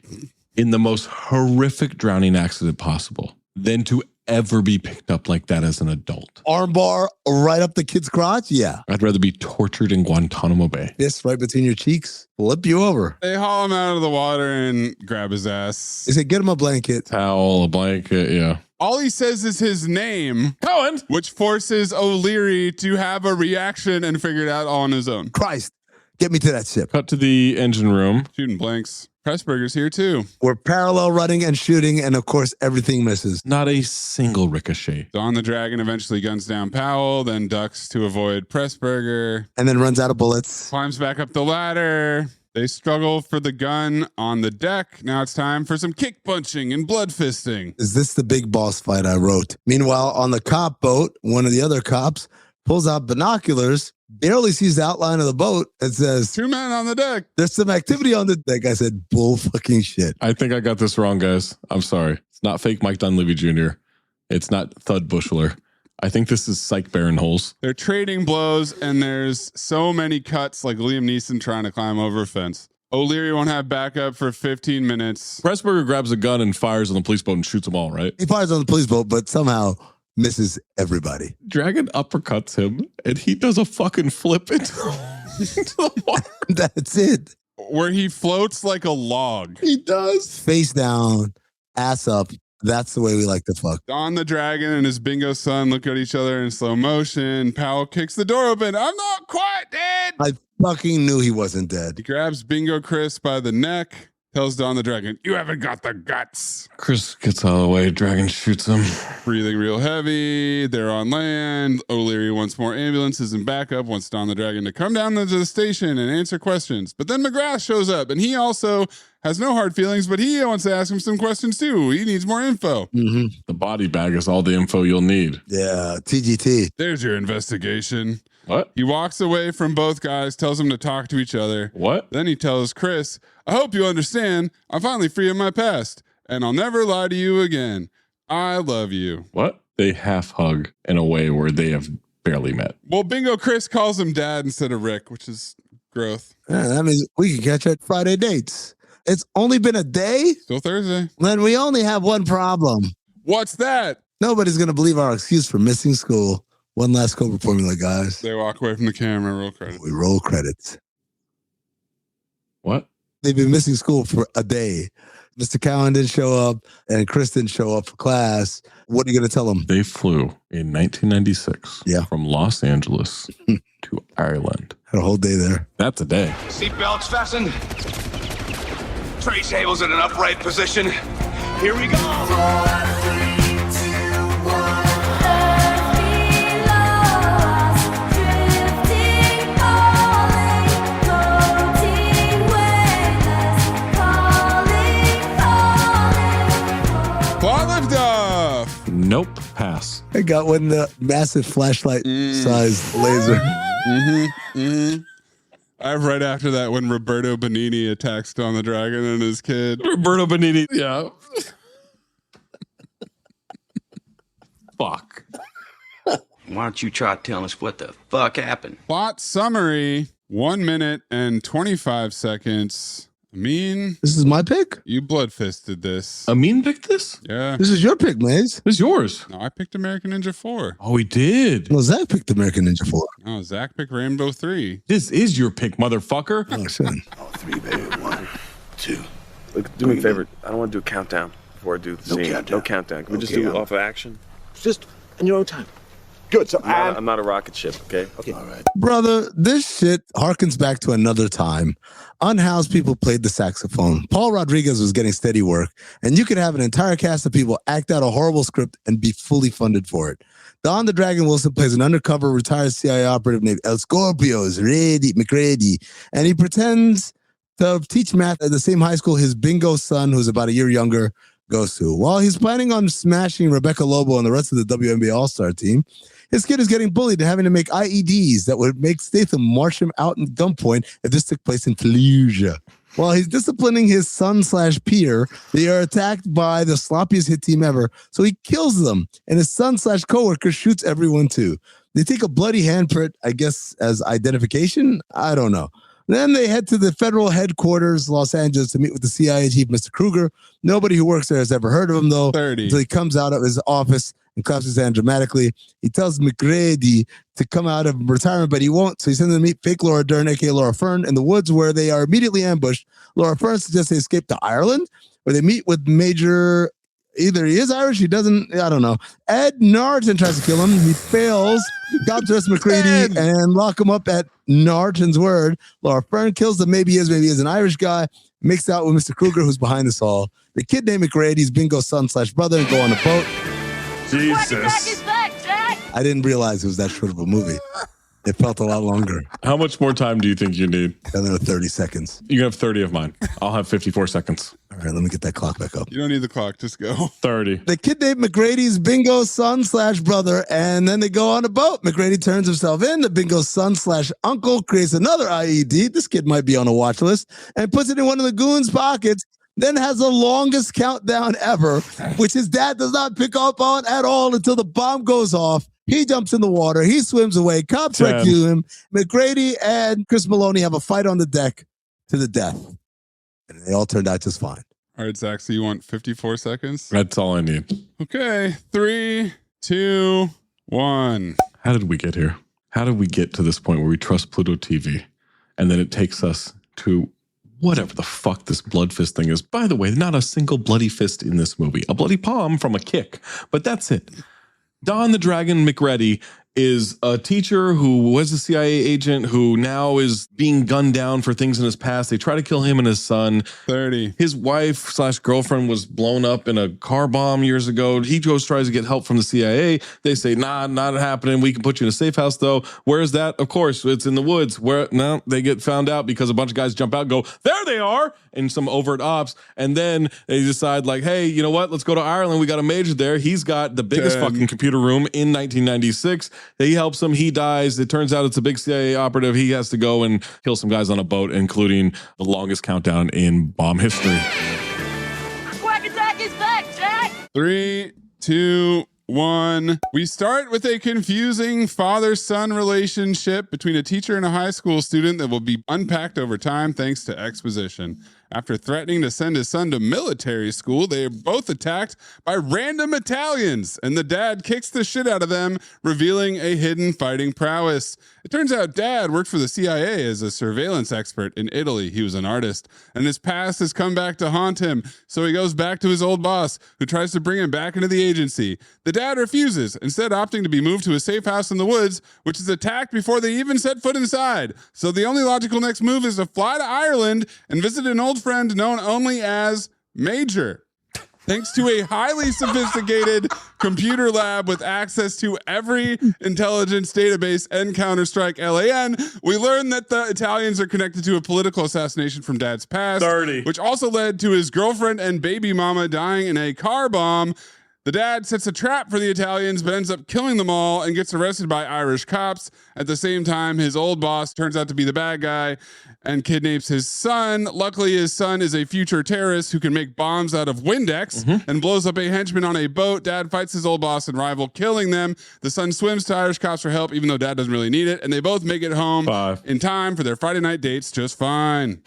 Speaker 8: in the most horrific drowning accident possible than to ever be picked up like that as an adult.
Speaker 11: Armbar right up the kid's crotch? Yeah.
Speaker 8: I'd rather be tortured in Guantanamo Bay.
Speaker 11: Fist right between your cheeks. Flip you over.
Speaker 10: They haul him out of the water and grab his ass.
Speaker 11: They say, get him a blanket.
Speaker 8: Towel, a blanket, yeah.
Speaker 10: All he says is his name,
Speaker 8: Cohen,
Speaker 10: which forces O'Leary to have a reaction and figure it out all on his own.
Speaker 11: Christ, get me to that ship.
Speaker 8: Cut to the engine room.
Speaker 10: Shooting blanks. Pressburger's here too.
Speaker 11: We're parallel running and shooting, and of course, everything misses.
Speaker 8: Not a single ricochet.
Speaker 10: Don the Dragon eventually guns down Powell, then ducks to avoid Pressburger.
Speaker 11: And then runs out of bullets.
Speaker 10: Climbs back up the ladder. They struggle for the gun on the deck. Now it's time for some kick punching and blood fisting.
Speaker 11: Is this the big boss fight I wrote? Meanwhile, on the cop boat, one of the other cops pulls out binoculars, barely sees the outline of the boat, and says,
Speaker 10: 2 men on the deck.
Speaker 11: There's some activity on the deck. I said, bull fucking shit.
Speaker 8: I think I got this wrong, guys. I'm sorry. It's not fake Mike Dunleavy Jr. It's not Thud Bushler. I think this is Psych Baron Holes.
Speaker 10: They're trading blows, and there's so many cuts like Liam Neeson trying to climb over a fence. O'Leary won't have backup for 15 minutes.
Speaker 8: Pressburger grabs a gun and fires on the police boat and shoots them all, right?
Speaker 11: He fires on the police boat, but somehow misses everybody.
Speaker 8: Dragon uppercuts him, and he does a fucking flip into the water.
Speaker 11: That's it.
Speaker 10: Where he floats like a log.
Speaker 8: He does.
Speaker 11: Face down, ass up. That's the way we like to fuck.
Speaker 10: Don the Dragon and his bingo son look at each other in slow motion. Powell kicks the door open. I'm not quite dead.
Speaker 11: I fucking knew he wasn't dead.
Speaker 10: He grabs Bingo Chris by the neck, tells Don the Dragon, you haven't got the guts.
Speaker 8: Chris gets out of the way. Dragon shoots him.
Speaker 10: Breathing real heavy. They're on land. O'Leary wants more ambulances and backup, wants Don the Dragon to come down to the station and answer questions. But then McGrath shows up, and he also has no hard feelings, but he wants to ask him some questions too. He needs more info.
Speaker 11: Mm-hmm.
Speaker 8: The body bag is all the info you'll need.
Speaker 11: Yeah, TGT.
Speaker 10: There's your investigation.
Speaker 8: What?
Speaker 10: He walks away from both guys, tells them to talk to each other.
Speaker 8: What?
Speaker 10: Then he tells Chris, I hope you understand, I'm finally free of my past, and I'll never lie to you again. I love you.
Speaker 8: What? They half hug in a way where they have barely met.
Speaker 10: Well, Bingo Chris calls him Dad instead of Rick, which is growth.
Speaker 11: Yeah, that means we can catch at Friday dates. It's only been a day?
Speaker 10: Still Thursday.
Speaker 11: Then we only have one problem.
Speaker 10: What's that?
Speaker 11: Nobody's going to believe our excuse for missing school. One last Cobra formula, guys.
Speaker 10: They walk away from the camera. Roll credits.
Speaker 11: We roll credits.
Speaker 8: What?
Speaker 11: They've been missing school for a day. Mr. Cowan didn't show up, and Chris didn't show up for class. What are you going to tell them?
Speaker 8: They flew in 1996 from Los Angeles to Ireland.
Speaker 11: Had a whole day there.
Speaker 8: That's a day.
Speaker 15: Seatbelts fastened. Tray tables in an upright position. Here we go.
Speaker 8: Nope. Pass.
Speaker 11: I got one the massive flashlight sized laser.
Speaker 10: I have right after that when Roberto Benigni attacks Don the Dragon and his kid.
Speaker 8: Roberto Benigni. Yeah. Fuck.
Speaker 15: Why don't you try telling us what the fuck happened?
Speaker 10: Plot summary, 1 minute and 25 seconds. Amin.
Speaker 11: This is my pick?
Speaker 10: You blood-fisted this.
Speaker 8: Amin picked this?
Speaker 10: Yeah.
Speaker 11: This is your pick, Maze.
Speaker 8: This is yours.
Speaker 10: No, I picked American Ninja 4.
Speaker 8: Oh, he did.
Speaker 11: Well, Zach picked American Ninja 4.
Speaker 10: Oh, Zach picked Rainbow 3.
Speaker 8: This is your pick, motherfucker.
Speaker 11: Oh, shit.
Speaker 15: Oh, 3, baby. 1, 2.
Speaker 16: Look, do me a favor. I don't want to do a countdown before I do the scene. No countdown. Can we just do it off of action?
Speaker 20: Just in your own time.
Speaker 16: Good. So I'm not a rocket ship, okay?
Speaker 20: All right.
Speaker 11: Brother, this shit harkens back to another time. Unhoused people played the saxophone. Paul Rodriguez was getting steady work, and you could have an entire cast of people act out a horrible script and be fully funded for it. Don the Dragon Wilson plays an undercover retired CIA operative named El Scorpio's McReady, and he pretends to teach math at the same high school his bingo son, who's about a year younger, goes to. While he's planning on smashing Rebecca Lobo and the rest of the WNBA All-Star team, his kid is getting bullied and having to make IEDs that would make Statham march him out in gunpoint if this took place in Fallujah. While he's disciplining his son/peer, they are attacked by the sloppiest hit team ever, so he kills them, and his son/coworker shoots everyone too. They take a bloody handprint, I guess, as identification? I don't know. Then they head to the federal headquarters, Los Angeles, to meet with the CIA chief, Mr. Kruger. Nobody who works there has ever heard of him, though.
Speaker 10: 30.
Speaker 11: Until he comes out of his office and claps his hand dramatically. He tells McGrady to come out of retirement, but he won't. So he sends them to meet fake Laura Dern, a.k.a. Laura Fern, in the woods where they are immediately ambushed. Laura Fern suggests they escape to Ireland, where they meet with Major... Either he is Irish, he doesn't, I don't know. Ed Narton tries to kill him. He fails. Cops arrest McGrady and lock him up at Narton's word. Laura Fern kills him. Maybe he is an Irish guy. Mixed out with Mr. Kruger, who's behind this all. The kid named McGrady's Bingo's son/brother and go on a boat.
Speaker 8: Jesus.
Speaker 11: I didn't realize it was that short of a movie. It felt a lot longer.
Speaker 8: How much more time do you think you need?
Speaker 11: Another 30 seconds.
Speaker 8: You can have 30 of mine. I'll have 54 seconds.
Speaker 11: All right, let me get that clock back up.
Speaker 10: You don't need the clock. Just go.
Speaker 8: 30.
Speaker 11: The kid named McGrady's Bingo's son/brother, and then they go on a boat. McGrady turns himself in. The Bingo's son/uncle creates another IED. This kid might be on a watch list, and puts it in one of the goons' pockets. Then has the longest countdown ever, which his dad does not pick up on at all until the bomb goes off. He jumps in the water. He swims away. Cops rescue him. McGrady and Chris Maloney have a fight on the deck to the death. And they all turned out just fine.
Speaker 10: All right, Zach, so you want 54 seconds?
Speaker 8: That's all I need.
Speaker 10: Okay, 3, 2, 1.
Speaker 8: How did we get here? How did we get to this point where we trust Pluto TV? And then it takes us to whatever the fuck this Bloodfist thing is. By the way, not a single bloody fist in this movie. A bloody palm from a kick, but that's it. Don the Dragon McReady is a teacher who was a CIA agent who now is being gunned down for things in his past. They try to kill him and his son.
Speaker 10: 30.
Speaker 8: His wife/girlfriend was blown up in a car bomb years ago. He tries to get help from the CIA. They say, nah, not happening. We can put you in a safe house though. Where is that? Of course, it's in the woods. Where? No, they get found out because a bunch of guys jump out and go, there they are, in some overt ops. And then they decide like, hey, you know what? Let's go to Ireland. We got a major there. He's got the biggest fucking computer room in 1996. He helps him. He dies. It turns out it's a big CIA operative. He has to go and kill some guys on a boat, including the longest countdown in bomb history.
Speaker 15: Quack Attack is back, Jack!
Speaker 10: 3, 2, 1. We start with a confusing father-son relationship between a teacher and a high school student that will be unpacked over time thanks to exposition. After threatening to send his son to military school, they are both attacked by random Italians, and the dad kicks the shit out of them, revealing a hidden fighting prowess. It turns out Dad worked for the CIA as a surveillance expert in Italy. He was an artist, and his past has come back to haunt him, so he goes back to his old boss, who tries to bring him back into the agency. The dad refuses, instead opting to be moved to a safe house in the woods, which is attacked before they even set foot inside. So the only logical next move is to fly to Ireland and visit an old friend known only as Major. Thanks to a highly sophisticated computer lab with access to every intelligence database and Counter-Strike LAN, we learn that the Italians are connected to a political assassination from Dad's past,
Speaker 8: 30.
Speaker 10: which also led to his girlfriend and baby mama dying in a car bomb. The dad sets a trap for the Italians, but ends up killing them all and gets arrested by Irish cops. At the same time, his old boss turns out to be the bad guy and kidnaps his son. Luckily, his son is a future terrorist who can make bombs out of Windex and blows up a henchman on a boat. Dad fights his old boss and rival, killing them. The son swims to Irish cops for help, even though Dad doesn't really need it. And they both make it home in time for their Friday night dates just fine.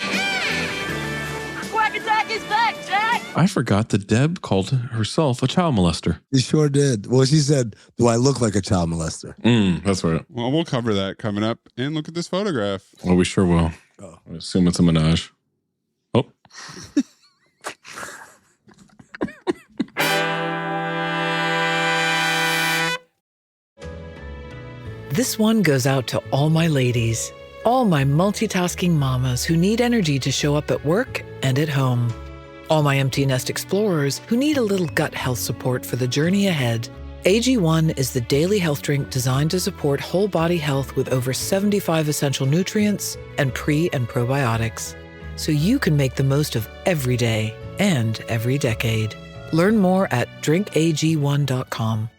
Speaker 15: Quack Attack is back, Jack!
Speaker 8: I forgot that Deb called herself a child molester.
Speaker 11: She sure did. Well, she said, do I look like a child molester?
Speaker 8: That's right.
Speaker 10: Well, we'll cover that coming up. And look at this photograph.
Speaker 8: Well, we sure will. I assume it's a menage. Oh.
Speaker 4: This one goes out to all my ladies, all my multitasking mamas who need energy to show up at work and at home, all my empty nest explorers who need a little gut health support for the journey ahead. AG1 is the daily health drink designed to support whole body health with over 75 essential nutrients and pre- and probiotics, so you can make the most of every day and every decade. Learn more at drinkag1.com.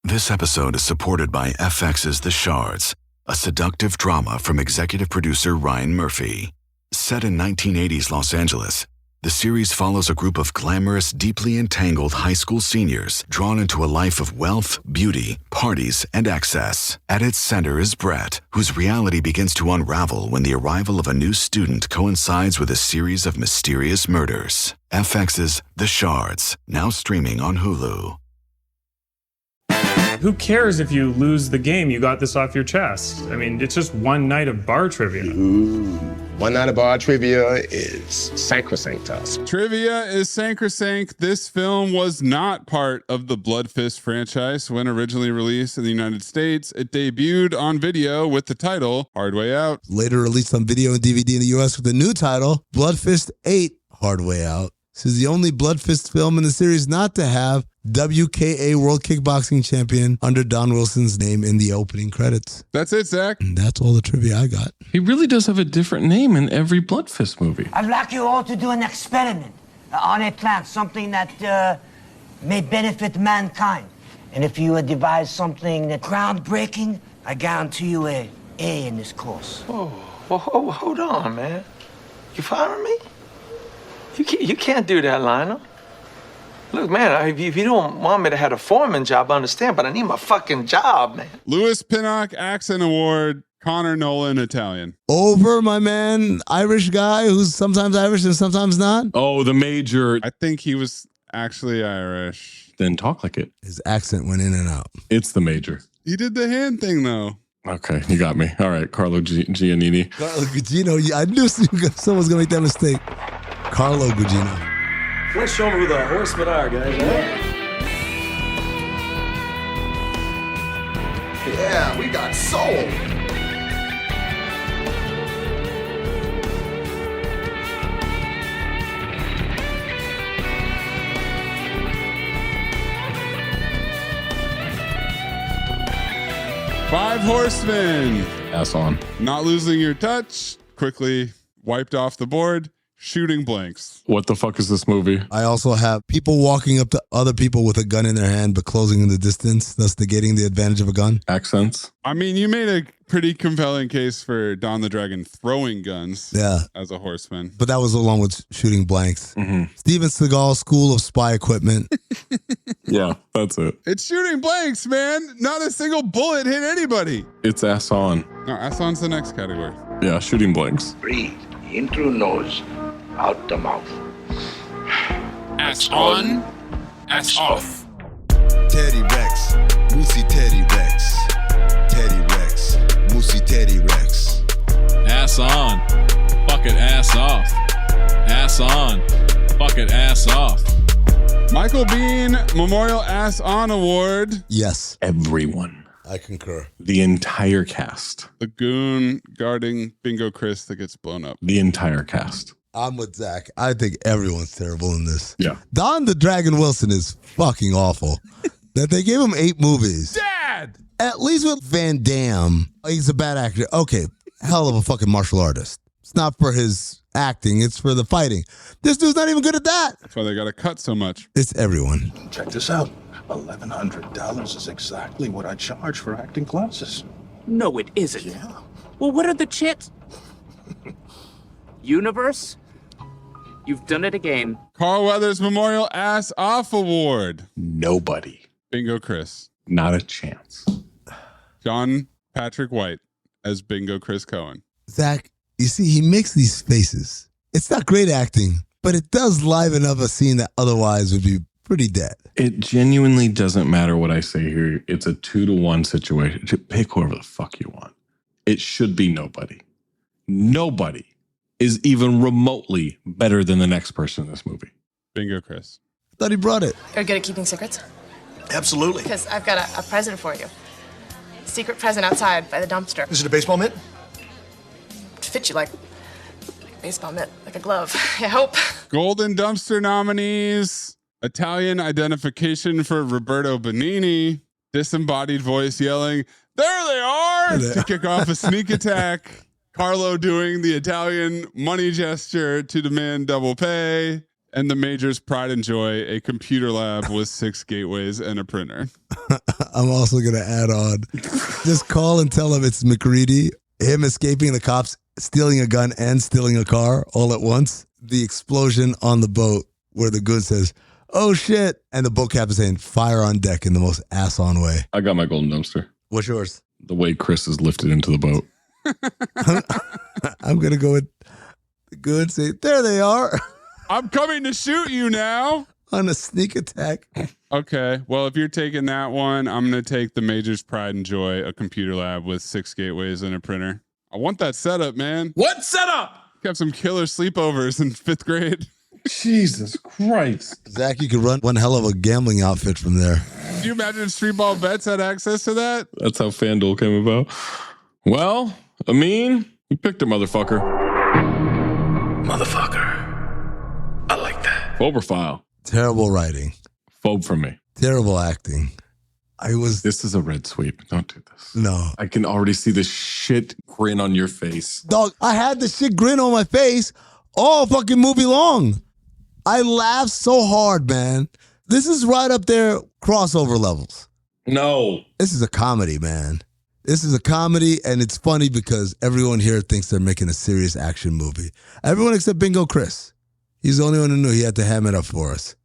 Speaker 23: This episode is supported by FX's The Shards, a seductive drama from executive producer Ryan Murphy. Set in 1980s Los Angeles, The series follows a group of glamorous, deeply entangled high school seniors drawn into a life of wealth, beauty, parties, and excess. At its center is Brett, whose reality begins to unravel when the arrival of a new student coincides with a series of mysterious murders. FX's The Shards, now streaming on Hulu.
Speaker 18: Who cares if you lose the game? You got this off your chest. I mean, it's just one night of bar trivia.
Speaker 21: One night of bar trivia is sacrosanct to us.
Speaker 10: Trivia is sacrosanct. This film was not part of the Bloodfist franchise when originally released in the United States. It debuted on video with the title Hard Way Out.
Speaker 11: Later released on video and DVD in the US with the new title, Bloodfist VIII, Hard Way Out. This is the only Bloodfist film in the series not to have WKA World Kickboxing Champion under Don Wilson's name in the opening credits.
Speaker 10: That's it, Zach.
Speaker 11: And that's all the trivia I got.
Speaker 8: He really does have a different name in every Bloodfist movie.
Speaker 12: I'd like you all to do an experiment on a plant, something that may benefit mankind. And if you devise something that's groundbreaking, I guarantee you a A in this course.
Speaker 22: Oh, well, hold on, man. You firing me? You can't do that, Lionel. Look, man, if you don't want me to have a foreman job, I understand, but I need my fucking job, man.
Speaker 10: Louis Pinnock Accent Award, Connor Nolan, Italian.
Speaker 11: Over my man, Irish guy who's sometimes Irish and sometimes not.
Speaker 8: Oh, the major.
Speaker 10: I think he was actually Irish.
Speaker 8: Then talk like it.
Speaker 11: His accent went in and out.
Speaker 8: It's the major.
Speaker 10: He did the hand thing, though.
Speaker 8: Okay, you got me. All right, Carlo Giannini.
Speaker 11: Carlo Gugino. I knew someone was going to make that mistake. Carlo Gugino.
Speaker 20: Let's show them who the horsemen are, guys.
Speaker 15: Yeah, we got soul.
Speaker 10: Five Horsemen.
Speaker 8: Ass on.
Speaker 10: Not losing your touch. Quickly wiped off the board. Shooting blanks.
Speaker 8: What the fuck is this movie?
Speaker 11: I also have people walking up to other people with a gun in their hand, but closing in the distance, thus negating the advantage of a gun.
Speaker 8: Accents.
Speaker 10: I mean, you made a pretty compelling case for Don the Dragon throwing guns as a horseman.
Speaker 11: But that was along with shooting blanks.
Speaker 8: Mm-hmm.
Speaker 11: Steven Seagal School of Spy Equipment.
Speaker 8: Yeah, that's it.
Speaker 10: It's shooting blanks, man. Not a single bullet hit anybody.
Speaker 8: It's ass on.
Speaker 10: No, ass on's the next category.
Speaker 8: Yeah, shooting blanks.
Speaker 24: Breathe in through nose, out the mouth.
Speaker 15: Ass on, ass off.
Speaker 25: Teddy Rex, Moosey Teddy Rex. Teddy Rex, Moosey Teddy Rex.
Speaker 8: Ass on. Fuck it, ass off. Ass on. Fuck it, ass off.
Speaker 10: Michael Biehn Memorial Ass On Award.
Speaker 11: Yes.
Speaker 8: Everyone.
Speaker 11: I concur.
Speaker 8: The entire cast.
Speaker 10: The goon guarding Bingo Chris that gets blown up.
Speaker 8: The entire cast.
Speaker 11: I'm with Zach. I think everyone's terrible in this.
Speaker 8: Yeah.
Speaker 11: Don the Dragon Wilson is fucking awful. That they gave him 8 movies.
Speaker 10: Dad!
Speaker 11: At least with Van Damme, he's a bad actor. Okay, hell of a fucking martial artist. It's not for his acting, it's for the fighting. This dude's not even good at that.
Speaker 10: That's why they got to cut so much.
Speaker 11: It's everyone.
Speaker 20: Check this out. $1,100 is exactly what I charge for acting classes.
Speaker 26: No, it isn't. Yeah. Well, what are the chits? Universe? You've done it again.
Speaker 10: Carl Weathers Memorial Ass Off Award.
Speaker 8: Nobody.
Speaker 10: Bingo Chris.
Speaker 8: Not a chance.
Speaker 10: John Patrick White as Bingo Chris Cohen.
Speaker 11: Zach, you see, he makes these faces. It's not great acting, but it does liven up a scene that otherwise would be pretty dead.
Speaker 8: It genuinely doesn't matter what I say here. It's a 2-to-1 situation. Pick whoever the fuck you want. It should be nobody. Nobody is even remotely better than the next person in this movie.
Speaker 10: Bingo Chris.
Speaker 11: Thought he brought it.
Speaker 27: You're good at keeping secrets?
Speaker 20: Absolutely.
Speaker 27: Because I've got a present for you. Secret present outside by the dumpster.
Speaker 20: Is it a baseball mitt?
Speaker 27: To fit you like a baseball mitt, like a glove, I hope.
Speaker 10: Golden Dumpster nominees. Italian identification for Roberto Benigni. Disembodied voice yelling, "There they are!" to kick off a sneak attack. Carlo doing the Italian money gesture to demand double pay. And the Major's pride and joy, a computer lab with 6 gateways and a printer.
Speaker 11: I'm also going to add on, just call and tell him it's McReady, him escaping the cops, stealing a gun and stealing a car all at once. the explosion on the boat where the goon says, "Oh shit," and the boat captain saying, "Fire on deck" in the most ass-on way.
Speaker 8: I got my golden dumpster.
Speaker 11: What's yours?
Speaker 8: The way Chris is lifted into the boat.
Speaker 11: I'm gonna go with the goon say, "There they are."
Speaker 10: I'm coming to shoot you now.
Speaker 11: On a sneak attack.
Speaker 10: Okay. Well, if you're taking that one, I'm going to take the Major's Pride and Joy, a computer lab with 6 gateways and a printer. I want that setup, man.
Speaker 8: What setup?
Speaker 10: Kept some killer sleepovers in 5th grade.
Speaker 8: Jesus Christ.
Speaker 11: Zach, you could run one hell of a gambling outfit from there.
Speaker 10: Could you imagine if Street Ball Bets had access to that?
Speaker 8: That's how FanDuel came about. Well, Amin, you picked a motherfucker.
Speaker 15: Motherfucker. I like that.
Speaker 8: Phobe.
Speaker 11: Terrible writing.
Speaker 8: Phobe from me.
Speaker 11: Terrible acting.
Speaker 8: This is a red sweep. Don't do this.
Speaker 11: No.
Speaker 8: I can already see the shit grin on your face.
Speaker 11: Dog, I had the shit grin on my face all fucking movie long. I laughed so hard, man. This is right up there, crossover levels.
Speaker 8: No.
Speaker 11: This is a comedy, man. This is a comedy, and it's funny because everyone here thinks they're making a serious action movie. Everyone except Bingo Chris. He's the only one who knew he had to ham it up for us.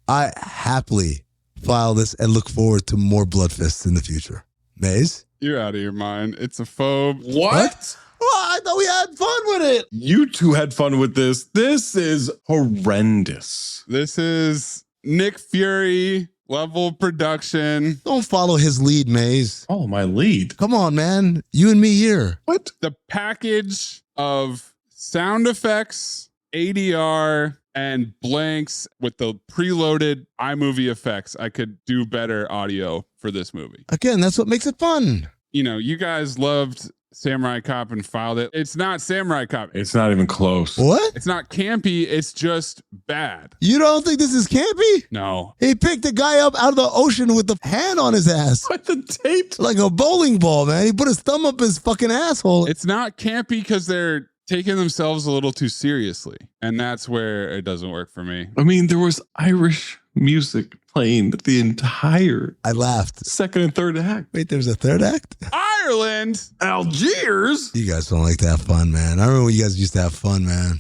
Speaker 11: I happily file this and look forward to more Bloodfists in the future. Maze?
Speaker 10: You're out of your mind. It's a phobe.
Speaker 8: What?
Speaker 11: Well, I thought we had fun with it.
Speaker 8: You two had fun with this. This is horrendous.
Speaker 10: This is Nick Fury level production.
Speaker 11: Don't follow his lead, Maze.
Speaker 8: Follow my lead.
Speaker 11: Come on, man. You and me here.
Speaker 8: What?
Speaker 10: The package of sound effects, ADR, and blanks with the preloaded iMovie effects. I could do better audio for this movie.
Speaker 11: Again, that's what makes it fun.
Speaker 10: You know, you guys loved Samurai Cop and filed it. It's not Samurai Cop.
Speaker 8: It's not even close.
Speaker 11: What?
Speaker 10: It's not campy. It's just bad.
Speaker 11: You don't think this is campy?
Speaker 10: No.
Speaker 11: He picked a guy up out of the ocean with the hand on his ass.
Speaker 8: What the tape?
Speaker 11: Like a bowling ball, man. He put his thumb up his fucking asshole.
Speaker 10: It's not campy because they're taking themselves a little too seriously. And that's where it doesn't work for me.
Speaker 8: I mean, there was Irish music playing the entire
Speaker 11: I laughed.
Speaker 8: second and third act.
Speaker 11: Wait, there's a third act?
Speaker 10: Ireland?
Speaker 8: Algiers?
Speaker 11: You guys don't like to have fun, man. I remember when you guys used to have fun, man.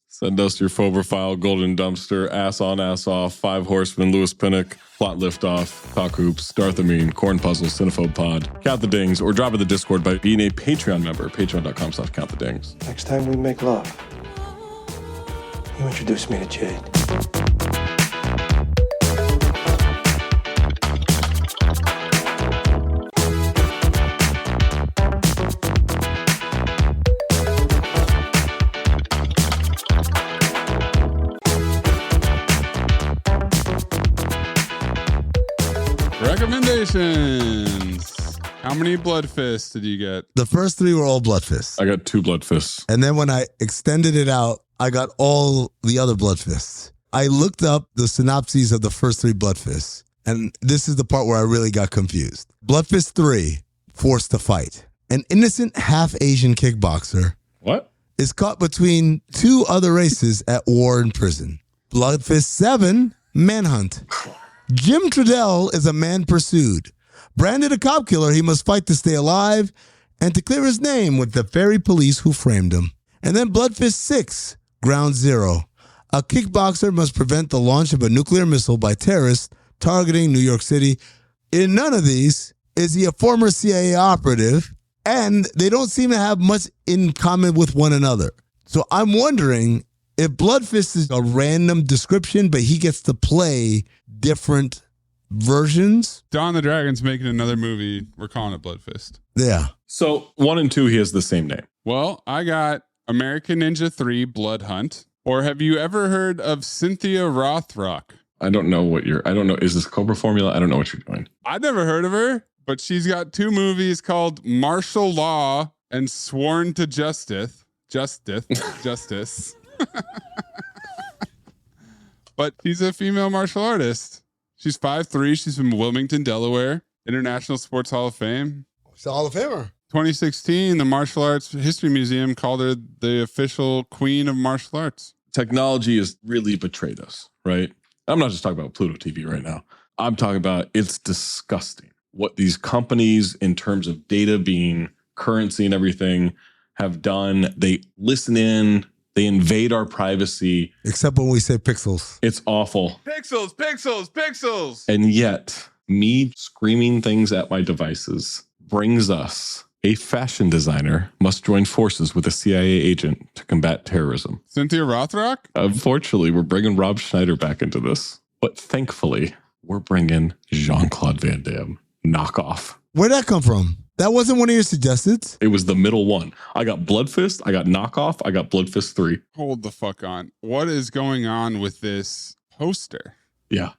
Speaker 8: Send us your Phobe file, Golden Dumpster, Ass On, Ass Off, 5 Horsemen, Lewis Pinnock, Plot Liftoff, Talk Hoops, Darth Amin, Corn Puzzle, Cinephobe Pod, Count the Dings, or drop in the Discord by being a Patreon member, patreon.com/countthedings.
Speaker 22: Next time we make love, you introduce me to Jade.
Speaker 10: Recommendations. How many Bloodfists did you get?
Speaker 11: The first 3 were all Bloodfists.
Speaker 8: I got 2 Bloodfists.
Speaker 11: And then when I extended it out, I got all the other Bloodfists. I looked up the synopses of the first 3 Bloodfists, and this is the part where I really got confused. Bloodfist 3, Forced to Fight. An innocent half-Asian kickboxer is caught between 2 other races at war in prison. Bloodfist 7, Manhunt. Jim Trudell is a man pursued. Branded a cop killer, he must fight to stay alive and to clear his name with the very police who framed him. And then Bloodfist 6, Ground Zero. A kickboxer must prevent the launch of a nuclear missile by terrorists targeting New York City. In none of these is he a former CIA operative, and they don't seem to have much in common with one another. So I'm wondering if Bloodfist is a random description, but he gets to play different versions.
Speaker 10: Dawn the Dragon's making another movie. We're calling it Bloodfist.
Speaker 11: Yeah.
Speaker 8: So 1 and 2, he has the same name.
Speaker 10: Well, I got American Ninja 3 Blood Hunt. Or have you ever heard of Cynthia Rothrock?
Speaker 8: I don't know. Is this Cobra Formula? I don't know what you're doing.
Speaker 10: I've never heard of her, but she's got 2 movies called Martial Law and Sworn to Justice. Justice. But she's a female martial artist. She's 5'3". She's from Wilmington, Delaware. International Sports Hall of Fame.
Speaker 11: She's a Hall of Famer.
Speaker 10: 2016, the Martial Arts History Museum called her the official queen of martial arts.
Speaker 8: Technology has really betrayed us, right? I'm not just talking about Pluto TV right now. I'm talking about it's disgusting what these companies, in terms of data being currency and everything, have done. They listen in They invade our privacy.
Speaker 11: Except when we say pixels.
Speaker 8: It's awful.
Speaker 10: Pixels, pixels, pixels.
Speaker 8: And yet, me screaming things at my devices brings us a fashion designer must join forces with a CIA agent to combat terrorism.
Speaker 10: Cynthia Rothrock?
Speaker 8: Unfortunately, we're bringing Rob Schneider back into this. But thankfully, we're bringing Jean-Claude Van Damme. Knockoff.
Speaker 11: Where'd that come from? That wasn't one of your suggestions?
Speaker 8: It was the middle one. I got Bloodfist, I got Knockoff, I got Bloodfist 3.
Speaker 10: Hold the fuck on. What is going on with this poster?
Speaker 8: Yeah.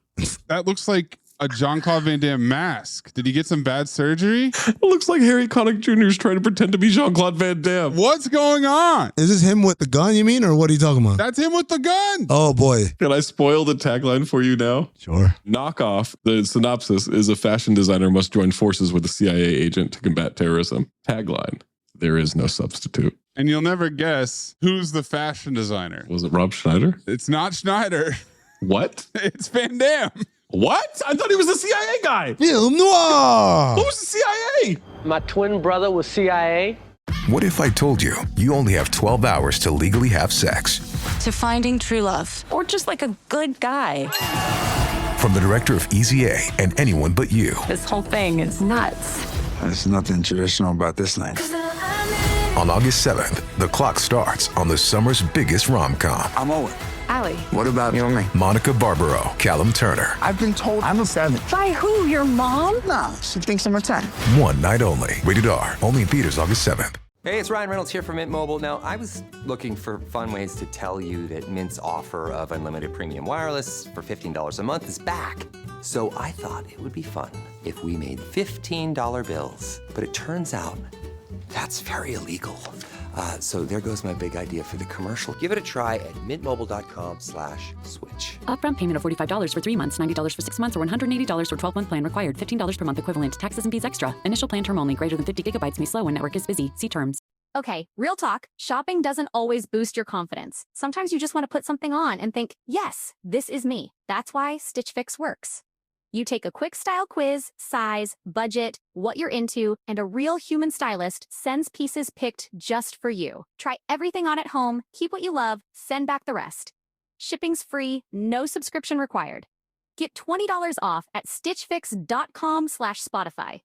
Speaker 10: That looks like a Jean-Claude Van Damme mask. Did he get some bad surgery?
Speaker 8: It looks like Harry Connick Jr. is trying to pretend to be Jean-Claude Van Damme.
Speaker 10: What's going on?
Speaker 11: Is this him with the gun, you mean? Or what are you talking about?
Speaker 10: That's him with the gun.
Speaker 11: Oh, boy.
Speaker 8: Can I spoil the tagline for you now?
Speaker 11: Sure.
Speaker 8: Knockoff, the synopsis is a fashion designer must join forces with a CIA agent to combat terrorism. Tagline, there is no substitute.
Speaker 10: And you'll never guess who's the fashion designer.
Speaker 8: Was it Rob Schneider?
Speaker 10: It's not Schneider.
Speaker 8: What?
Speaker 10: It's Van Damme.
Speaker 8: What? I thought he was the CIA guy.
Speaker 11: Film noir.
Speaker 8: Who's the CIA?
Speaker 22: My twin brother was CIA.
Speaker 1: What if I told you you only have 12 hours to legally have sex?
Speaker 27: To finding true love. Or just like a good guy.
Speaker 1: From the director of Easy A and Anyone But You.
Speaker 27: This whole thing is nuts.
Speaker 3: There's nothing traditional about this night.
Speaker 1: On August 7th, the clock starts on the summer's biggest rom-com.
Speaker 3: I'm Owen.
Speaker 27: Allie.
Speaker 3: What about you and me?
Speaker 1: Monica Barbaro, Callum Turner.
Speaker 3: I've been told I'm a 7.
Speaker 27: By who? Your mom?
Speaker 3: Nah, she thinks I'm a 10.
Speaker 1: One night only. Rated R. Only in theaters August 7th.
Speaker 5: Hey, it's Ryan Reynolds here from Mint Mobile. Now, I was looking for fun ways to tell you that Mint's offer of unlimited premium wireless for $15 a month is back. So I thought it would be fun if we made $15 bills. But it turns out that's very illegal. So there goes my big idea for the commercial. Give it a try at mintmobile.com/switch.
Speaker 27: Upfront payment of $45 for 3 months, $90 for 6 months, or $180 for 12-month plan required. $15 per month equivalent. Taxes and fees extra. Initial plan term only. Greater than 50 gigabytes may slow when network is busy. See terms.
Speaker 6: Okay, real talk. Shopping doesn't always boost your confidence. Sometimes you just want to put something on and think, yes, this is me. That's why Stitch Fix works. You take a quick style quiz, size, budget, what you're into, and a real human stylist sends pieces picked just for you. Try everything on at home, keep what you love, send back the rest. Shipping's free, no subscription required. Get $20 off at stitchfix.com/Spotify.